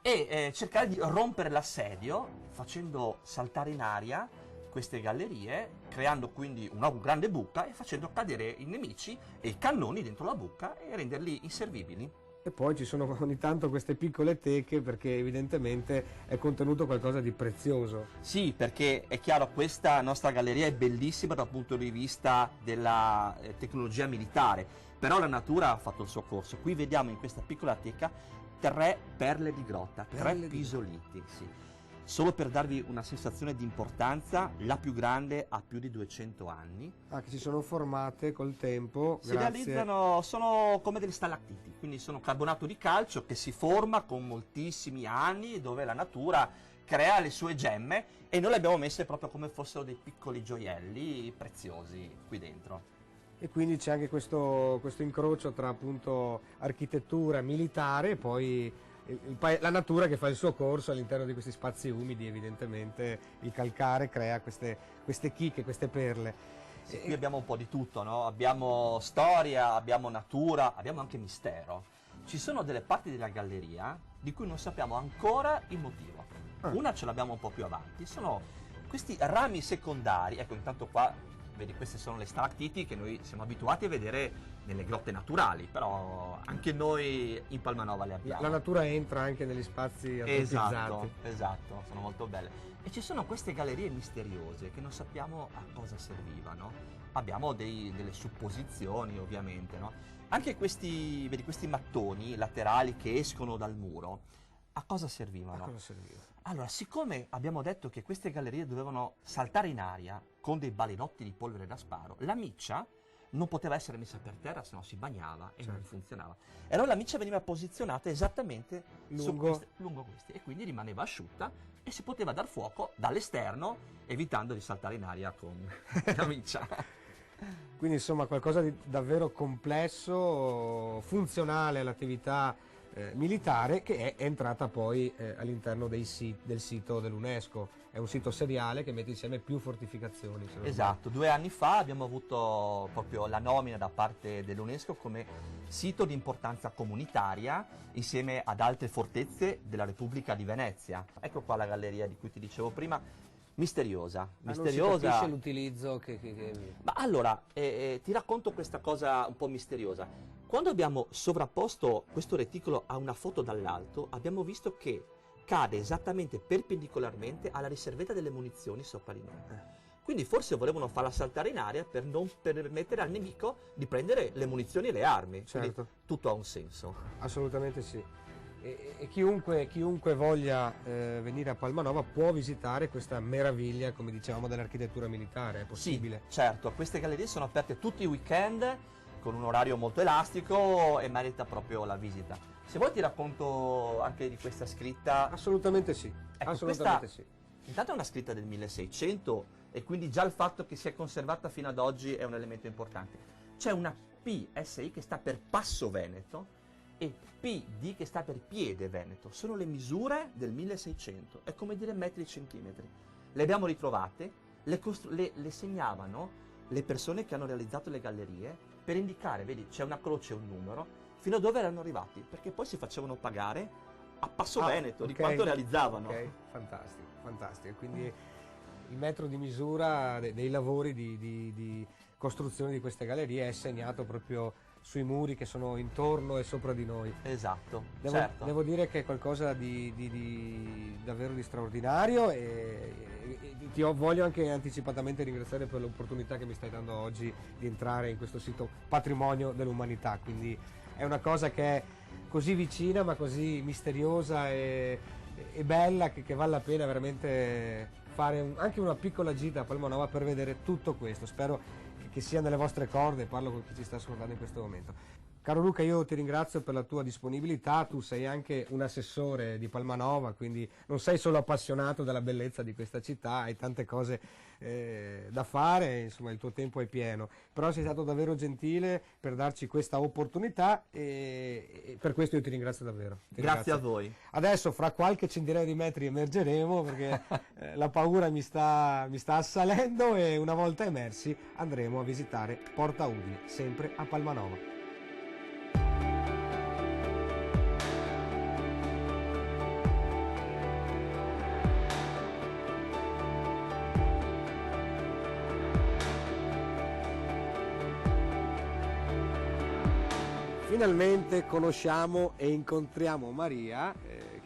[SPEAKER 16] e cercare di rompere l'assedio facendo saltare in aria queste gallerie, creando quindi una grande buca e facendo cadere i nemici e i cannoni dentro la buca e renderli inservibili.
[SPEAKER 2] E poi ci sono ogni tanto queste piccole teche perché evidentemente è contenuto qualcosa di prezioso.
[SPEAKER 16] Sì, perché è chiaro, questa nostra galleria è bellissima dal punto di vista della tecnologia militare, però la natura ha fatto il suo corso. Qui vediamo in questa piccola teca 3 perle di grotta, 3 pisoliti, sì. Solo per darvi una sensazione di importanza, la più grande ha più di 200 anni.
[SPEAKER 2] Ah, che si sono formate col tempo.
[SPEAKER 16] Si realizzano, sono come degli stalattiti, quindi sono carbonato di calcio che si forma con moltissimi anni, dove la natura crea le sue gemme e noi le abbiamo messe proprio come fossero dei piccoli gioielli preziosi qui dentro.
[SPEAKER 2] E quindi c'è anche questo incrocio tra appunto architettura militare e poi la natura che fa il suo corso all'interno di questi spazi umidi. Evidentemente il calcare crea queste chicche, queste perle.
[SPEAKER 16] Sì, qui abbiamo un po' di tutto, no? Abbiamo storia, abbiamo natura, abbiamo anche mistero. Ci sono delle parti della galleria di cui non sappiamo ancora il motivo. Una ce l'abbiamo un po' più avanti, sono questi rami secondari. Ecco, intanto qua, vedi, queste sono le stalattiti che noi siamo abituati a vedere nelle grotte naturali, però anche noi in Palmanova le abbiamo.
[SPEAKER 2] La natura entra anche negli spazi antropizzati.
[SPEAKER 16] Esatto, sono molto belle. E ci sono queste gallerie misteriose che non sappiamo a cosa servivano. Abbiamo delle supposizioni, ovviamente, no? Anche questi, vedi, questi mattoni laterali che escono dal muro, a cosa servivano?
[SPEAKER 2] A cosa serviva?
[SPEAKER 16] Allora, siccome abbiamo detto che queste gallerie dovevano saltare in aria con dei balenotti di polvere da sparo, la miccia non poteva essere messa per terra, se no si bagnava e non funzionava. E allora la miccia veniva posizionata esattamente lungo questi e quindi rimaneva asciutta e si poteva dar fuoco dall'esterno, evitando di saltare in aria con la miccia.
[SPEAKER 2] Quindi insomma qualcosa di davvero complesso, funzionale all'attività militare, che è entrata poi all'interno del sito dell'UNESCO. È un sito seriale che mette insieme più fortificazioni.
[SPEAKER 16] Esatto, 2 anni fa abbiamo avuto proprio la nomina da parte dell'UNESCO come sito di importanza comunitaria insieme ad altre fortezze della Repubblica di Venezia. Ecco qua la galleria di cui ti dicevo prima, misteriosa.
[SPEAKER 2] Ma non si capisce l'utilizzo
[SPEAKER 16] Ma allora, ti racconto questa cosa un po' misteriosa. Quando abbiamo sovrapposto questo reticolo a una foto dall'alto, abbiamo visto che cade esattamente perpendicolarmente alla riservetta delle munizioni sopra di noi. Quindi forse volevano farla saltare in aria per non permettere al nemico di prendere le munizioni e le armi.
[SPEAKER 2] Certo.
[SPEAKER 16] Quindi tutto ha un senso.
[SPEAKER 2] Assolutamente sì. E chiunque voglia venire a Palmanova può visitare questa meraviglia, come dicevamo, dell'architettura militare. È possibile?
[SPEAKER 16] Sì, certo. Queste gallerie sono aperte tutti i weekend con un orario molto elastico e merita proprio la visita. Se vuoi ti racconto anche di questa scritta.
[SPEAKER 2] Assolutamente sì.
[SPEAKER 16] Ecco,
[SPEAKER 2] assolutamente sì.
[SPEAKER 16] Intanto è una scritta del 1600 e quindi già il fatto che sia conservata fino ad oggi è un elemento importante. C'è una PSI che sta per Passo Veneto e PD che sta per Piede Veneto. Sono le misure del 1600, è come dire metri e centimetri. Le abbiamo ritrovate, le segnavano le persone che hanno realizzato le gallerie per indicare, vedi, c'è una croce e un numero, fino a dove erano arrivati, perché poi si facevano pagare a Passo Veneto di quanto realizzavano.
[SPEAKER 2] Ok, fantastico, fantastico. Quindi il metro di misura dei lavori di costruzione di queste gallerie è segnato proprio sui muri che sono intorno e sopra di noi.
[SPEAKER 16] Esatto,
[SPEAKER 2] Devo dire che è qualcosa di davvero di straordinario e voglio anche anticipatamente ringraziare per l'opportunità che mi stai dando oggi di entrare in questo sito patrimonio dell'umanità, quindi è una cosa che è così vicina ma così misteriosa e bella che vale la pena veramente fare anche una piccola gita a Palmanova per vedere tutto questo. Spero che sia nelle vostre corde, parlo con chi ci sta ascoltando in questo momento. Caro Luca, io ti ringrazio per la tua disponibilità, tu sei anche un assessore di Palmanova, quindi non sei solo appassionato della bellezza di questa città, hai tante cose da fare, insomma il tuo tempo è pieno, però sei stato davvero gentile per darci questa opportunità e per questo io ti ringrazio davvero.
[SPEAKER 16] Grazie a voi.
[SPEAKER 2] Adesso fra qualche centinaio di metri emergeremo perché la paura mi sta assalendo e una volta emersi andremo a visitare Porta Udine, sempre a Palmanova. Finalmente conosciamo e incontriamo Maria,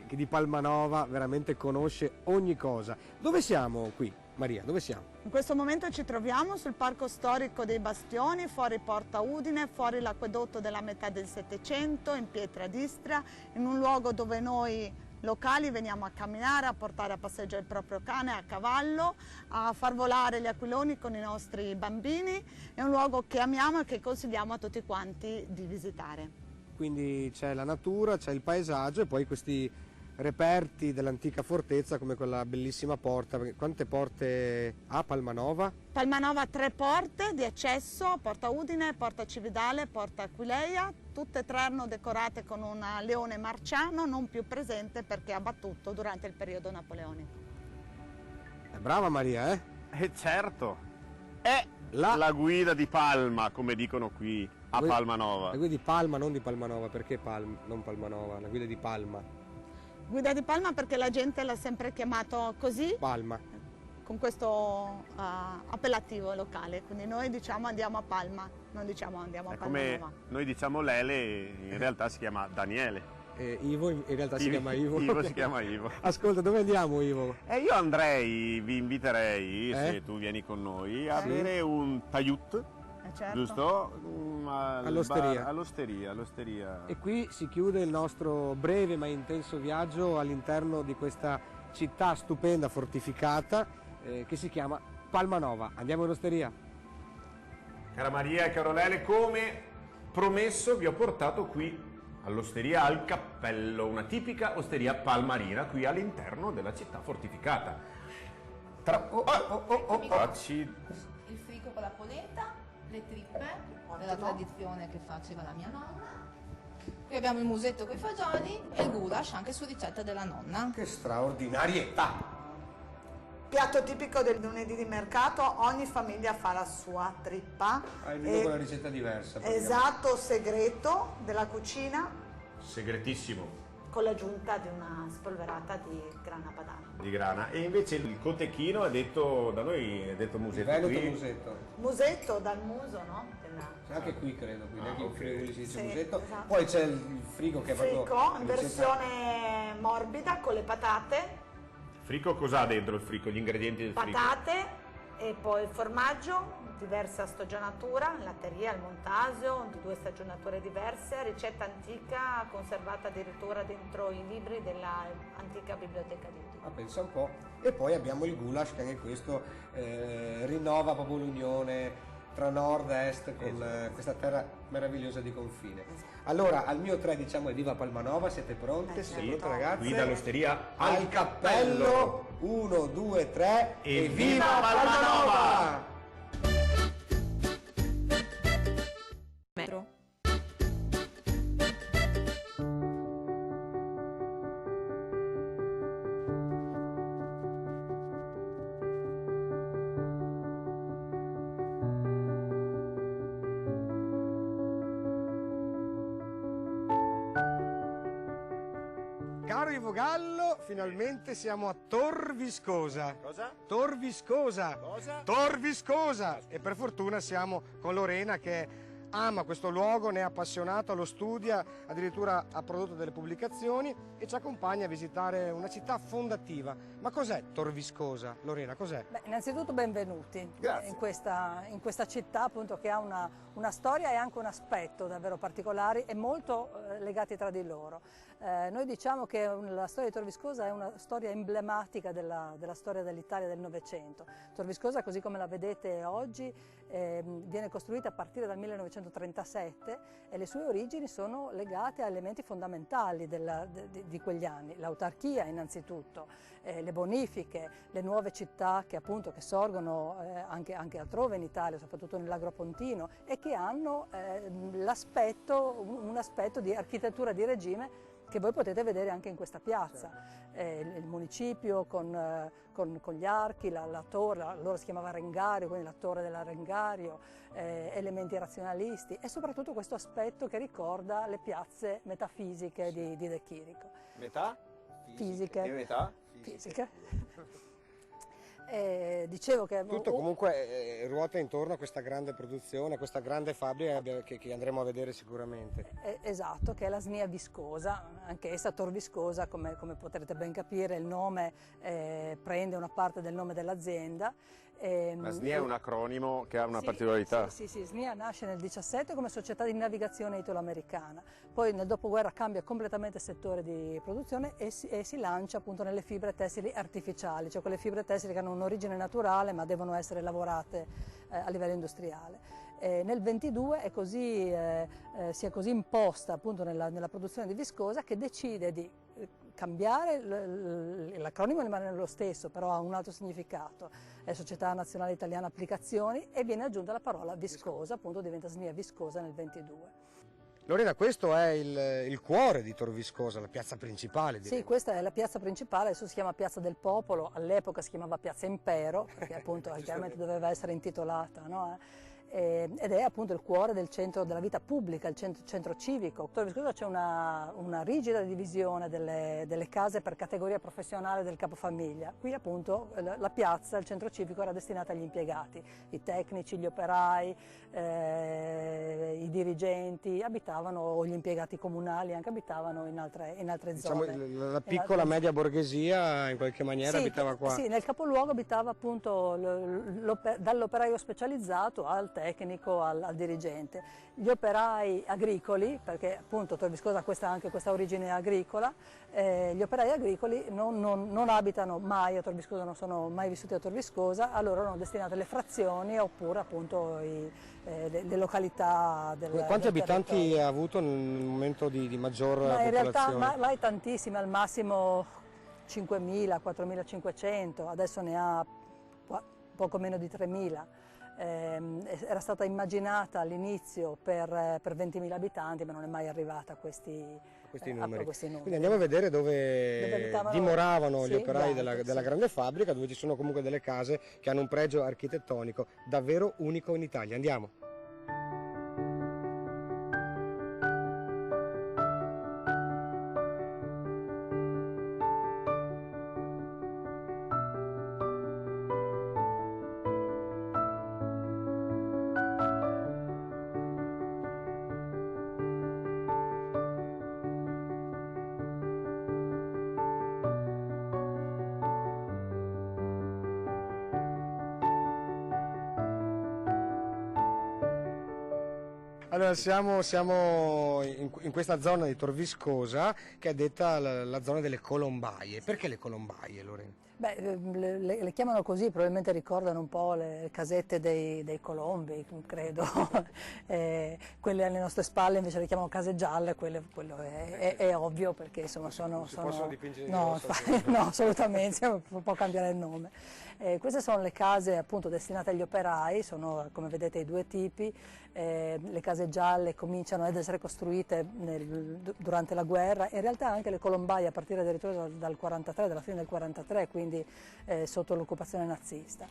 [SPEAKER 2] che di Palmanova veramente conosce ogni cosa. Dove siamo qui, Maria? Dove siamo?
[SPEAKER 4] In questo momento ci troviamo sul Parco Storico dei Bastioni, fuori Porta Udine, fuori l'acquedotto della metà del Settecento, in pietra d'Istria, in un luogo dove noi locali veniamo a camminare, a portare a passeggio il proprio cane a cavallo, a far volare gli aquiloni con i nostri bambini. È un luogo che amiamo e che consigliamo a tutti quanti di visitare.
[SPEAKER 2] Quindi c'è la natura, c'è il paesaggio e poi questi reperti dell'antica fortezza come quella bellissima porta. Quante porte ha Palmanova?
[SPEAKER 4] Palmanova ha 3 porte di accesso, Porta Udine, Porta Cividale, Porta Aquileia, tutte e 3 erano decorate con un leone marciano non più presente perché abbattuto durante il periodo napoleonico.
[SPEAKER 2] Brava Maria,
[SPEAKER 11] certo, è la guida di Palma, come dicono qui a Palmanova.
[SPEAKER 2] La guida di Palma, non di Palmanova, perché non Palmanova, la guida di Palma.
[SPEAKER 4] Guida di Palma perché la gente l'ha sempre chiamato così,
[SPEAKER 2] Palma,
[SPEAKER 4] con questo appellativo locale, quindi noi diciamo andiamo a Palma, non diciamo andiamo a Palmanova.
[SPEAKER 11] Come noi diciamo Lele, in realtà si chiama Daniele.
[SPEAKER 2] Ivo in realtà si chiama Ivo.
[SPEAKER 11] Ivo si chiama Ivo.
[SPEAKER 2] Ascolta, dove andiamo Ivo?
[SPEAKER 11] Io andrei, vi inviterei, se tu vieni con noi, a bere un taiut.
[SPEAKER 4] Certo.
[SPEAKER 11] Giusto?
[SPEAKER 2] All'osteria.
[SPEAKER 11] All'osteria.
[SPEAKER 2] E qui si chiude il nostro breve ma intenso viaggio all'interno di questa città stupenda, fortificata, che si chiama Palmanova. Andiamo all'osteria.
[SPEAKER 11] Cara Maria e caro Lele, come promesso vi ho portato qui all'osteria al Cappello, una tipica osteria palmarina qui all'interno della città fortificata.
[SPEAKER 22] Il frigo con la polenta, le trippe della tradizione che faceva la mia nonna. Qui abbiamo il musetto con i fagioli e il goulash anche su ricetta della nonna.
[SPEAKER 2] Che straordinarietà!
[SPEAKER 4] Piatto tipico del lunedì di mercato, ogni famiglia fa la sua trippa.
[SPEAKER 2] Hai venuto con una ricetta diversa.
[SPEAKER 4] Esatto, segreto della cucina.
[SPEAKER 11] Segretissimo.
[SPEAKER 4] Con l'aggiunta di una spolverata di grana padana.
[SPEAKER 11] Di grana. E invece il cotechino è detto, da noi è detto musetto.
[SPEAKER 2] Musetto.
[SPEAKER 4] Musetto dal muso, no?
[SPEAKER 2] Anche qui credo, quindi anche in frigo si dice
[SPEAKER 4] Sì,
[SPEAKER 2] musetto.
[SPEAKER 4] esatto.
[SPEAKER 2] Poi c'è il frigo che è proprio...
[SPEAKER 4] Frico in versione morbida con le patate.
[SPEAKER 11] Frico cos'ha dentro il frico? Gli ingredienti del frico?
[SPEAKER 4] Patate e poi il formaggio, diversa stagionatura, latteria, il montasio, 2 stagionature diverse, ricetta antica conservata addirittura dentro i libri dell'antica biblioteca di Udine.
[SPEAKER 2] Pensa un po'. E poi abbiamo il goulash che anche questo rinnova proprio l'unione tra nord e est con questa terra meravigliosa di confine. Allora, al mio 3 diciamo è viva Palmanova, siete pronte? Siete pronte ragazze?
[SPEAKER 11] Qui dall'osteria
[SPEAKER 2] al cappello, 1, 2, 3 e viva Palmanova! Caro Ivo Gallo, finalmente siamo a Tor Viscosa.
[SPEAKER 21] Cosa?
[SPEAKER 2] Tor Viscosa.
[SPEAKER 21] Cosa?
[SPEAKER 2] Tor Viscosa. E per fortuna siamo con Lorena che è ama questo luogo, ne è appassionato, lo studia, addirittura ha prodotto delle pubblicazioni e ci accompagna a visitare una città fondativa. Ma cos'è Tor Viscosa? Lorena, cos'è?
[SPEAKER 5] Beh, innanzitutto benvenuti
[SPEAKER 2] Grazie.
[SPEAKER 5] in questa città appunto che ha una storia e anche un aspetto davvero particolari e molto legati tra di loro. Noi diciamo che la storia di Tor Viscosa è una storia emblematica della storia dell'Italia del Novecento. Tor Viscosa, così come la vedete oggi, viene costruita a partire dal 1937 e le sue origini sono legate a elementi fondamentali di quegli anni. L'autarchia innanzitutto, le bonifiche, le nuove città che sorgono anche altrove in Italia, soprattutto nell'Agropontino, e che hanno un aspetto di architettura di regime che voi potete vedere anche in questa piazza. Il municipio con gli archi, la torre, loro si chiamava Rengario, quindi la torre dell'Arengario, elementi razionalisti e soprattutto questo aspetto che ricorda le piazze metafisiche di De Chirico.
[SPEAKER 11] Metà?
[SPEAKER 5] Fisiche.
[SPEAKER 11] E metà?
[SPEAKER 5] Fisiche. Dicevo che
[SPEAKER 2] tutto comunque ruota intorno a questa grande produzione, a questa grande fabbrica che andremo a vedere sicuramente.
[SPEAKER 5] Esatto, che è la SNIA Viscosa, anche essa Tor Viscosa, come potrete ben capire il nome prende una parte del nome dell'azienda.
[SPEAKER 11] La SNIA è un acronimo che ha una particolarità.
[SPEAKER 5] Sì, SNIA nasce nel 17 come società di navigazione italo-americana, poi nel dopoguerra cambia completamente il settore di produzione e si lancia appunto nelle fibre tessili artificiali, cioè quelle fibre tessili che hanno un'origine naturale ma devono essere lavorate a livello industriale. Nel 22 si è così imposta appunto nella produzione di viscosa che decide di cambiare, l'acronimo rimane lo stesso, però ha un altro significato, è Società Nazionale Italiana Applicazioni, e viene aggiunta la parola viscosa, appunto diventa SNIA Viscosa nel 22.
[SPEAKER 2] Lorena, questo è il cuore di Tor Viscosa, la piazza principale. Direi.
[SPEAKER 5] Sì, questa è la piazza principale, adesso si chiama Piazza del Popolo, all'epoca si chiamava Piazza Impero, perché appunto chiaramente doveva essere intitolata, no? Ed è appunto il cuore del centro della vita pubblica, il centro civico. A Tor Viscosa c'è una rigida divisione delle case per categoria professionale del capofamiglia. Qui appunto la piazza, il centro civico era destinata agli impiegati, i tecnici, gli operai, i dirigenti abitavano, o gli impiegati comunali anche abitavano in altre
[SPEAKER 2] diciamo,
[SPEAKER 5] zone.
[SPEAKER 2] La piccola media borghesia in qualche maniera abitava qua.
[SPEAKER 5] Sì, nel capoluogo abitava appunto dall'operaio specializzato al tecnico, al dirigente. Gli operai agricoli, perché appunto Tor Viscosa ha anche questa origine agricola, gli operai agricoli non abitano mai a Tor Viscosa, non sono mai vissuti a Tor Viscosa, a loro erano destinate le frazioni oppure appunto le località del
[SPEAKER 2] Quanti abitanti
[SPEAKER 5] territorio.
[SPEAKER 2] ha avuto nel momento di maggior
[SPEAKER 5] Ma in realtà
[SPEAKER 2] popolazione?
[SPEAKER 5] mai tantissimi, al massimo 5.000, 4.500, adesso ne ha poco meno di 3.000. Era stata immaginata all'inizio per 20.000 abitanti, ma non è mai arrivata a questi numeri.
[SPEAKER 2] Quindi andiamo a vedere dove dimoravano gli
[SPEAKER 5] sì,
[SPEAKER 2] operai
[SPEAKER 5] sì.
[SPEAKER 2] della grande fabbrica, dove ci sono comunque delle case che hanno un pregio architettonico davvero unico in Italia. Andiamo. Allora siamo in questa zona di Tor Viscosa che è detta la zona delle colombaie. Perché le colombaie, Lorena?
[SPEAKER 5] Beh, le chiamano così, probabilmente ricordano un po' le casette dei colombi, credo. Quelle alle nostre spalle invece le chiamano case gialle, quello è ovvio perché insomma sono...
[SPEAKER 2] possono dipingere di
[SPEAKER 5] no,
[SPEAKER 2] rosso,
[SPEAKER 5] no, assolutamente, può cambiare il nome. Queste sono le case appunto destinate agli operai, sono come vedete i due tipi. Le case gialle cominciano ad essere costruite durante la guerra, in realtà anche le colombaie a partire addirittura dal 43, dalla fine del 43, quindi sotto l'occupazione nazista,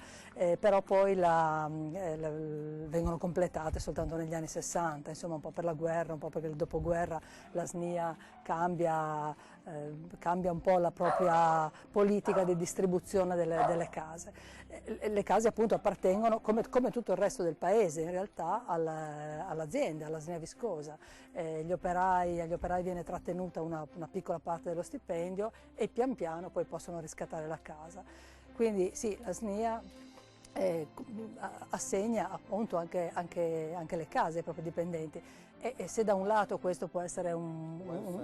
[SPEAKER 5] però poi vengono completate soltanto negli anni 60, insomma un po' per la guerra, un po' perché il dopoguerra la SNIA cambia un po' la propria politica di distribuzione delle case. case. Le case appunto appartengono, come tutto il resto del paese, in realtà all'azienda, alla SNIA Viscosa. Agli operai viene trattenuta una piccola parte dello stipendio e pian piano poi possono riscattare la casa. Quindi sì, la SNIA assegna appunto anche le case ai propri dipendenti e se da un lato questo può essere un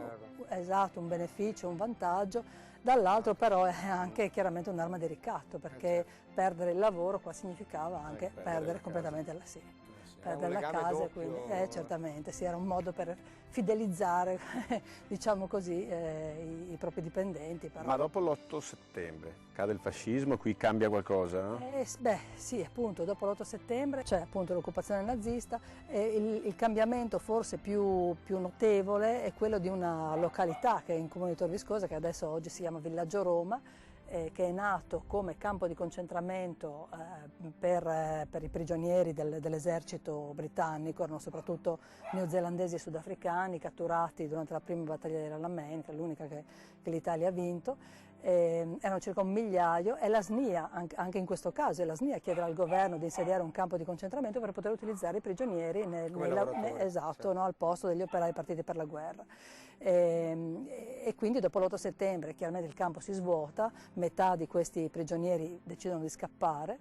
[SPEAKER 5] beneficio, un vantaggio, dall'altro però è anche chiaramente un'arma di ricatto, perché perdere il lavoro qua significava anche perdere completamente la perdere la casa, quindi certamente sì, era un modo per fidelizzare diciamo così i propri dipendenti. Però.
[SPEAKER 11] Ma dopo l'8 settembre cade il fascismo, qui cambia qualcosa? No?
[SPEAKER 5] Beh sì, appunto dopo l'8 settembre c'è appunto l'occupazione nazista e il cambiamento forse più notevole è quello di una località che è in Comune di Tor Viscosa, che adesso oggi si chiama Villaggio Roma, che è nato come campo di concentramento per i prigionieri dell'esercito britannico, erano soprattutto neozelandesi e sudafricani catturati durante la prima battaglia dell'Alamein, che è l'unica che l'Italia ha vinto. Erano circa 1 migliaio e la SNIA, anche in questo caso, la SNIA chiederà al governo di insediare un campo di concentramento per poter utilizzare i prigionieri
[SPEAKER 2] certo.
[SPEAKER 5] Al posto degli operai partiti per la guerra. E quindi dopo l'8 settembre chiaramente il campo si svuota, metà di questi prigionieri decidono di scappare,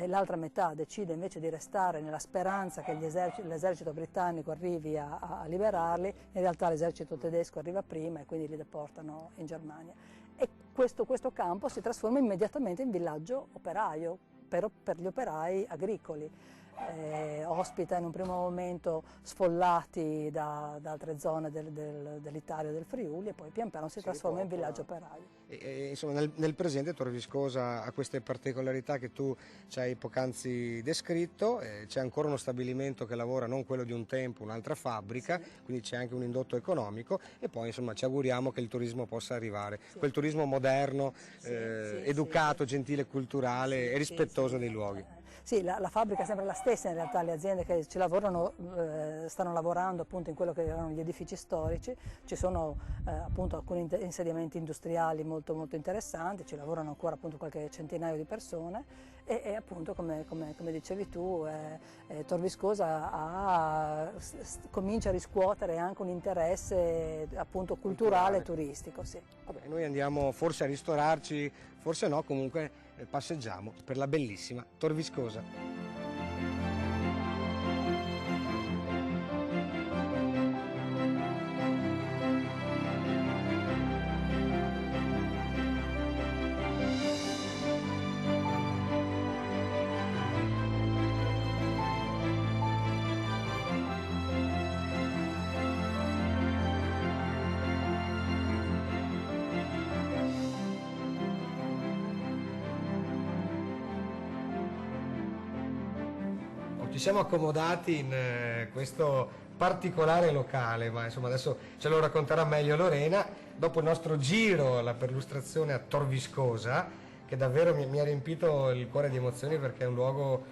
[SPEAKER 5] l'altra metà decide invece di restare nella speranza che l'esercito britannico arrivi a liberarli, in realtà l'esercito tedesco arriva prima e quindi li deportano in Germania. E questo campo si trasforma immediatamente in villaggio operaio per gli operai agricoli. Ospita in un primo momento sfollati da altre zone dell'Italia e del Friuli e poi pian piano si trasforma in villaggio operaio.
[SPEAKER 2] Insomma, nel presente Tor Viscosa ha queste particolarità che tu ci hai poc'anzi descritto, c'è ancora uno stabilimento che lavora, non quello di un tempo, un'altra fabbrica, quindi c'è anche un indotto economico e poi insomma ci auguriamo che il turismo possa arrivare, quel turismo moderno, educato, gentile, culturale e rispettoso dei luoghi.
[SPEAKER 5] Sì, la fabbrica è sempre la stessa, in realtà le aziende che ci lavorano stanno lavorando appunto in quello che erano gli edifici storici, ci sono appunto alcuni insediamenti industriali molto interessanti, ci lavorano ancora appunto qualche centinaio di persone e appunto come dicevi tu Tor Viscosa comincia a riscuotere anche un interesse appunto culturale e turistico. Sì.
[SPEAKER 2] Vabbè, noi andiamo forse a ristorarci, forse no, comunque passeggiamo per la bellissima Tor Viscosa. Ci siamo accomodati in questo particolare locale, ma insomma adesso ce lo racconterà meglio Lorena, dopo il nostro giro alla perlustrazione a Tor Viscosa, che davvero mi ha riempito il cuore di emozioni perché è un luogo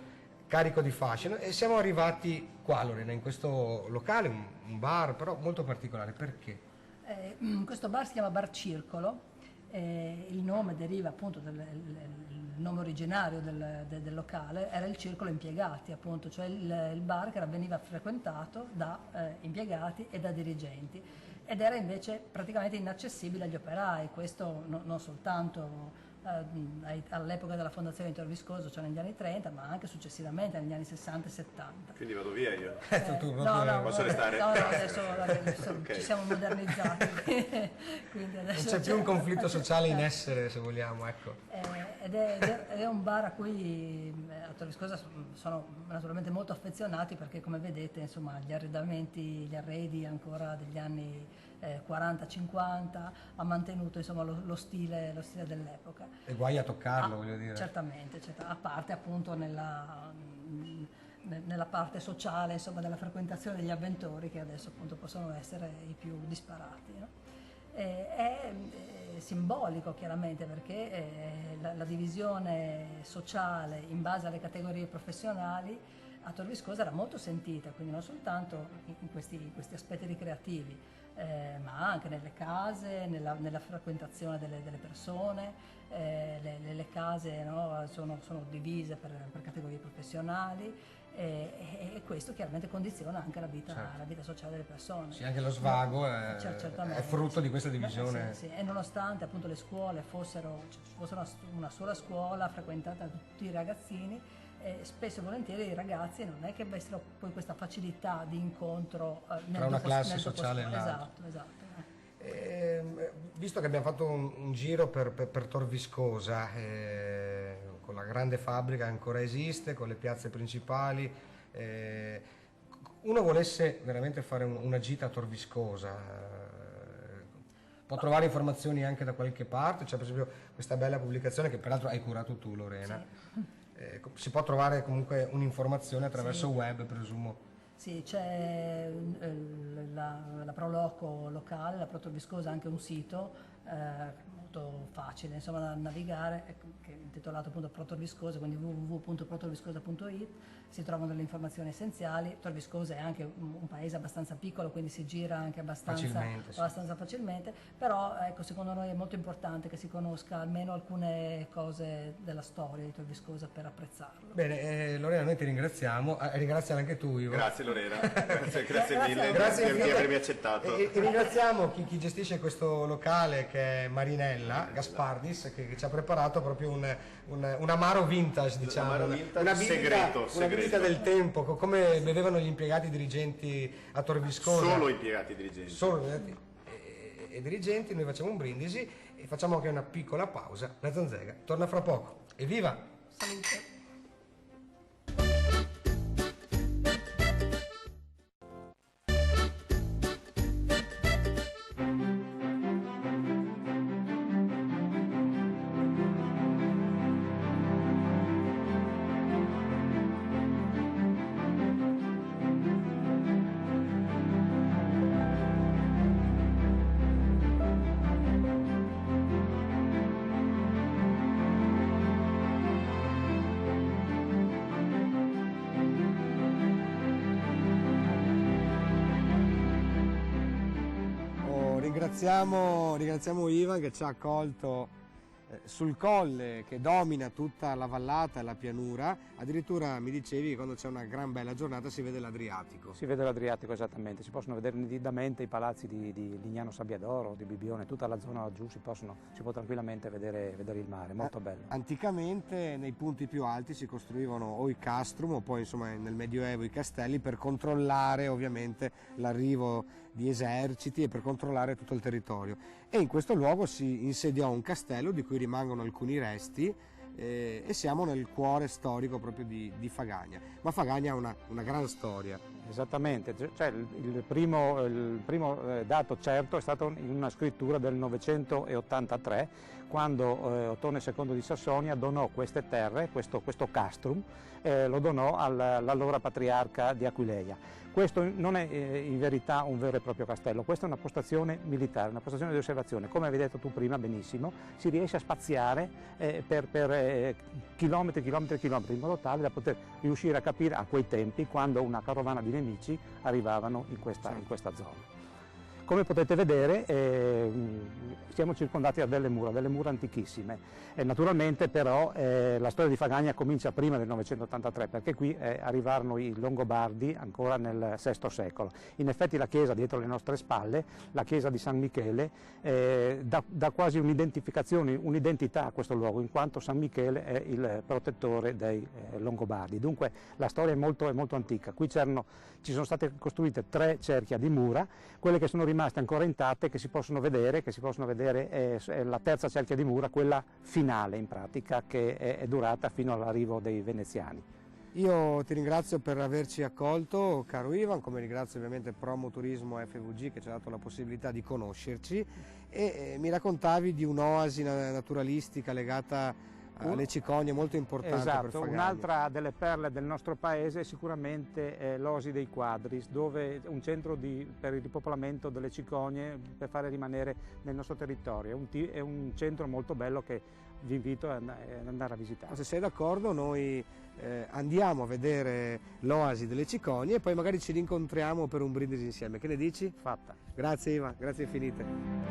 [SPEAKER 2] carico di fascino, e siamo arrivati qua, Lorena, in questo locale, un bar però molto particolare. Perché?
[SPEAKER 5] Questo bar si chiama Bar Circolo, il nome deriva appunto il nome originario del locale era il Circolo Impiegati, appunto, cioè il bar che veniva frequentato da impiegati e da dirigenti ed era invece praticamente inaccessibile agli operai, questo non soltanto all'epoca della fondazione di Tor Viscosa, cioè negli anni 30, ma anche successivamente negli anni 60 e 70.
[SPEAKER 11] Quindi vado via io?
[SPEAKER 5] No,
[SPEAKER 11] posso restare?
[SPEAKER 5] No, adesso
[SPEAKER 11] Okay.
[SPEAKER 5] ci siamo modernizzati. Quindi adesso
[SPEAKER 2] non c'è più un conflitto sociale in essere, se vogliamo, ecco.
[SPEAKER 5] Ed è un bar a cui a Tor Viscosa sono naturalmente molto affezionati perché, come vedete, insomma, gli arredi ancora degli anni 40-50 ha mantenuto insomma lo stile dell'epoca.
[SPEAKER 2] E guai a toccarlo, voglio dire.
[SPEAKER 5] Certamente, a parte appunto nella parte sociale, insomma, della frequentazione degli avventori, che adesso appunto possono essere i più disparati. No? È simbolico chiaramente perché la divisione sociale in base alle categorie professionali a Tor Viscosa era molto sentita, quindi non soltanto in questi aspetti ricreativi, ma anche nelle case, nella frequentazione delle persone. Le case, no, sono divise per categorie professionali, e questo chiaramente condiziona anche la vita sociale delle persone.
[SPEAKER 2] Sì, anche lo svago è frutto di questa divisione.
[SPEAKER 5] Sì, e nonostante appunto le scuole fosse una sola scuola frequentata da tutti i ragazzini, spesso e volentieri i ragazzi non è che avessero poi questa facilità di incontro
[SPEAKER 2] tra una classe sociale e l'altra.
[SPEAKER 5] Esatto.
[SPEAKER 2] Visto che abbiamo fatto un giro per Tor Viscosa, con la grande fabbrica che ancora esiste, con le piazze principali, uno volesse veramente fare una gita a Tor Viscosa, può trovare informazioni anche da qualche parte. C'è per esempio questa bella pubblicazione che peraltro hai curato tu, Lorena. Sì. Si può trovare comunque un'informazione attraverso web, presumo.
[SPEAKER 5] Sì, c'è la Proloco locale, la Pro Tor Viscosa ha anche un sito molto facile insomma, da navigare, che è intitolato appunto Pro Tor Viscosa, quindi www.protorviscosa.it. si trovano delle informazioni essenziali. Tor Viscosa è anche un paese abbastanza piccolo, quindi si gira anche abbastanza facilmente, però ecco, secondo noi è molto importante che si conosca almeno alcune cose della storia di Tor Viscosa per apprezzarlo.
[SPEAKER 2] Bene, Lorena, noi ti ringraziamo, ringraziala anche tu, Ivo.
[SPEAKER 11] Grazie Lorena, grazie mille di avermi accettato.
[SPEAKER 2] E ringraziamo chi gestisce questo locale, che è Marinella Gaspardis, che ci ha preparato proprio un amaro vintage, diciamo, una bibita del tempo, come bevevano gli impiegati dirigenti a Tor Viscosa.
[SPEAKER 11] Solo impiegati dirigenti.
[SPEAKER 2] Solo e dirigenti. Noi facciamo un brindisi e facciamo anche una piccola pausa. La Zanzega torna fra poco. Evviva!
[SPEAKER 5] Salute!
[SPEAKER 2] Ringraziamo Ivan che ci ha accolto sul colle che domina tutta la vallata e la pianura. Addirittura mi dicevi che quando c'è una gran bella giornata si vede l'Adriatico.
[SPEAKER 1] Si vede l'Adriatico, esattamente, si possono vedere nitidamente i palazzi di Lignano Sabbiadoro, di Bibione, tutta la zona laggiù si può tranquillamente vedere il mare, molto bello.
[SPEAKER 2] Anticamente nei punti più alti si costruivano o i castrum o poi insomma nel Medioevo i castelli per controllare ovviamente l'arrivo di eserciti e per controllare tutto il territorio. E in questo luogo si insediò un castello di cui rimangono alcuni resti e siamo nel cuore storico proprio di Fagagna. Ma Fagagna ha una gran storia.
[SPEAKER 1] Esattamente, cioè, il primo dato certo è stato in una scrittura del 983, quando Ottone II di Sassonia donò queste terre, questo castrum, lo donò all'allora patriarca di Aquileia. Questo non è in verità un vero e proprio castello, questa è una postazione militare, una postazione di osservazione. Come avevi detto tu prima benissimo, si riesce a spaziare per chilometri, in modo tale da poter riuscire a capire a quei tempi quando una carovana di nemici arrivavano in questa zona. Come potete vedere siamo circondati da delle mura antichissime. Naturalmente però la storia di Fagagna comincia prima del 983, perché qui arrivarono i Longobardi ancora nel VI secolo. In effetti la chiesa dietro le nostre spalle, la chiesa di San Michele, dà quasi un'identificazione, un'identità a questo luogo, in quanto San Michele è il protettore dei Longobardi. Dunque la storia è molto antica. Qui ci sono state costruite 3 cerchia di mura, quelle che sono rimaste ancora intatte, che si possono vedere è la terza cerchia di mura, quella finale in pratica, che è durata fino all'arrivo dei veneziani.
[SPEAKER 2] Io ti ringrazio per averci accolto, caro Ivan, come ringrazio ovviamente Promo Turismo FVG che ci ha dato la possibilità di conoscerci, e mi raccontavi di un'oasi naturalistica legata alle cicogne molto importante.
[SPEAKER 1] Esatto,
[SPEAKER 2] per Fagagna.
[SPEAKER 1] Un'altra delle perle del nostro paese è sicuramente l'Osi dei Quadris, dove è un centro per il ripopolamento delle cicogne per fare rimanere nel nostro territorio. È un centro molto bello che vi invito ad andare a visitare.
[SPEAKER 2] Se sei d'accordo noi andiamo a vedere l'oasi delle Cicogne e poi magari ci rincontriamo per un brindisi insieme. Che ne dici?
[SPEAKER 1] Fatta.
[SPEAKER 2] Grazie Iva, grazie infinite.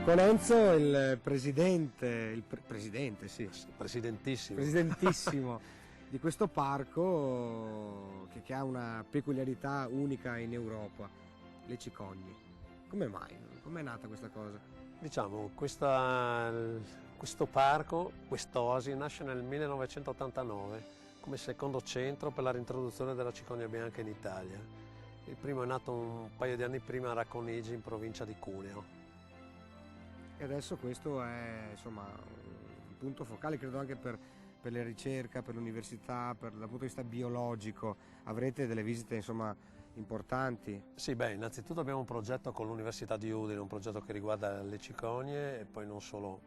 [SPEAKER 2] Con Enzo, il presidente, sì, presidentissimo di questo parco che ha una peculiarità unica in Europa, le Cicogne. Come mai? Com'è nata questa cosa?
[SPEAKER 6] Diciamo, questo parco, quest'oasi, nasce nel 1989 come secondo centro per la reintroduzione della cicogna bianca in Italia. Il primo è nato un paio di anni prima a Racconigi, in provincia di Cuneo.
[SPEAKER 2] E adesso questo è insomma un punto focale, credo anche per le ricerche, per l'università, dal punto di vista biologico. Avrete delle visite insomma importanti?
[SPEAKER 6] Sì, beh, innanzitutto abbiamo un progetto con l'Università di Udine, un progetto che riguarda le cicogne e poi non solo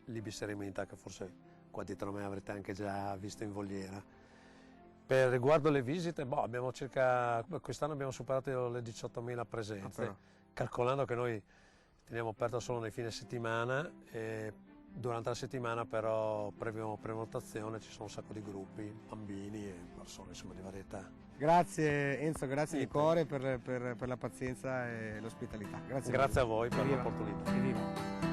[SPEAKER 6] l'ibis eremita, che forse qua dietro a me avrete anche già visto in voliera. Per riguardo le visite, abbiamo quest'anno abbiamo superato le 18.000 presenze, calcolando che noi teniamo aperto solo nei fine settimana e durante la settimana però previo prenotazione ci sono un sacco di gruppi, bambini e persone insomma di varietà.
[SPEAKER 2] Grazie Enzo, grazie di cuore per la pazienza e l'ospitalità.
[SPEAKER 6] Grazie a voi per l'opportunità.
[SPEAKER 2] Evviva.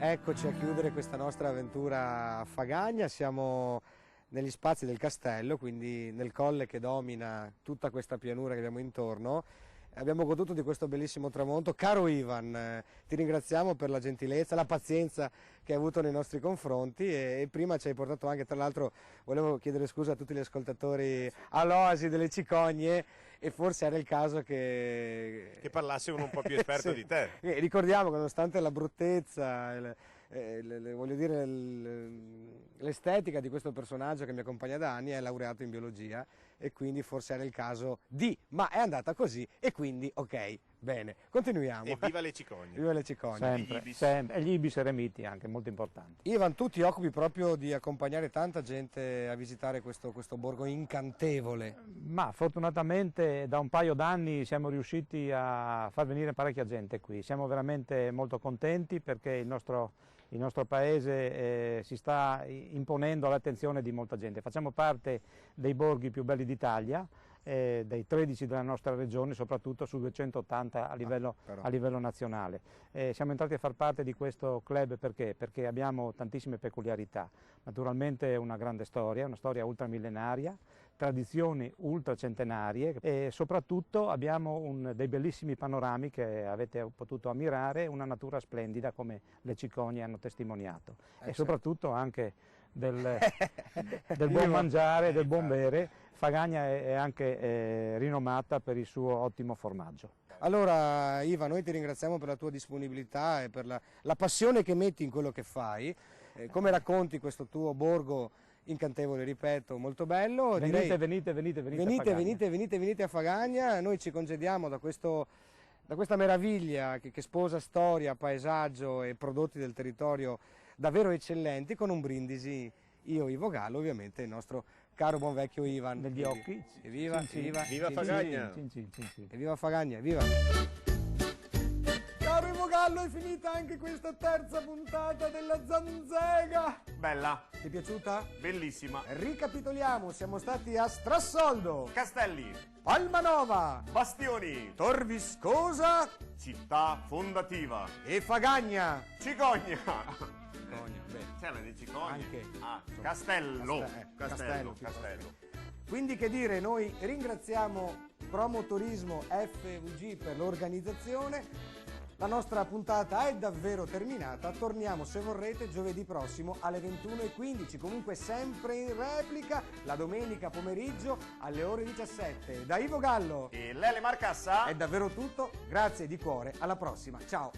[SPEAKER 2] Eccoci a chiudere questa nostra avventura a Fagagna, siamo negli spazi del castello, quindi nel colle che domina tutta questa pianura che abbiamo intorno. Abbiamo goduto di questo bellissimo tramonto. Caro Ivan, ti ringraziamo per la gentilezza, la pazienza che hai avuto nei nostri confronti e prima ci hai portato anche, tra l'altro volevo chiedere scusa a tutti gli ascoltatori, all'Oasi delle Cicogne, e forse era il caso che
[SPEAKER 11] parlasse uno un po' più esperto
[SPEAKER 2] sì.
[SPEAKER 11] di te.
[SPEAKER 2] Ricordiamo che nonostante la bruttezza, voglio dire, l'estetica di questo personaggio che mi accompagna da anni, è laureato in biologia e quindi forse era il caso ma è andata così e quindi ok, bene, continuiamo.
[SPEAKER 11] E viva le cicogne.
[SPEAKER 2] Viva le cicogne.
[SPEAKER 1] Sempre, sempre. E gli ibis eremiti anche, molto importanti.
[SPEAKER 2] Ivan, tu ti occupi proprio di accompagnare tanta gente a visitare questo borgo incantevole.
[SPEAKER 1] Ma fortunatamente da un paio d'anni siamo riusciti a far venire parecchia gente qui. Siamo veramente molto contenti perché il nostro paese si sta imponendo all'attenzione di molta gente. Facciamo parte dei borghi più belli d'Italia, dei 13 della nostra regione, soprattutto su 280 a livello nazionale. Siamo entrati a far parte di questo club perché abbiamo tantissime peculiarità. Naturalmente una grande storia, una storia ultramillenaria, tradizioni ultracentenarie e soprattutto abbiamo dei bellissimi panorami che avete potuto ammirare, una natura splendida come le cicogne hanno testimoniato e soprattutto anche del buon mangiare, del buon bere. Fagagna è anche rinomata per il suo ottimo formaggio.
[SPEAKER 2] Allora Iva, noi ti ringraziamo per la tua disponibilità e per la passione che metti in quello che fai, come racconti questo tuo borgo incantevole, ripeto, molto bello.
[SPEAKER 1] Venite
[SPEAKER 2] a Fagagna, noi ci congediamo da questa meraviglia che sposa storia, paesaggio e prodotti del territorio davvero eccellenti, con un brindisi, io Ivo Gallo, ovviamente il nostro caro buon vecchio Ivan.
[SPEAKER 1] Negli occhi.
[SPEAKER 2] Evviva,
[SPEAKER 11] viva Fagagna!
[SPEAKER 2] Evviva Fagagna, evviva! Caro Ivo Gallo, è finita anche questa terza puntata della Zanzega.
[SPEAKER 11] Bella.
[SPEAKER 2] Ti è piaciuta?
[SPEAKER 11] Bellissima.
[SPEAKER 2] Ricapitoliamo, siamo stati a Strassoldo,
[SPEAKER 11] Castelli,
[SPEAKER 2] Palmanova,
[SPEAKER 11] Bastioni,
[SPEAKER 2] Tor Viscosa,
[SPEAKER 11] città fondativa
[SPEAKER 2] e Fagagna.
[SPEAKER 11] Cicogna.
[SPEAKER 2] Bene.
[SPEAKER 11] C'è la di Cicogne?
[SPEAKER 2] Anche.
[SPEAKER 11] Castello.
[SPEAKER 2] Castello. Quindi che dire, noi ringraziamo Promotorismo FVG per l'organizzazione. La nostra puntata è davvero terminata, torniamo se vorrete giovedì prossimo alle 21:15, comunque sempre in replica la domenica pomeriggio alle ore 17. Da Ivo Gallo
[SPEAKER 11] e Lele Marcassa
[SPEAKER 2] è davvero tutto, grazie di cuore, alla prossima, ciao!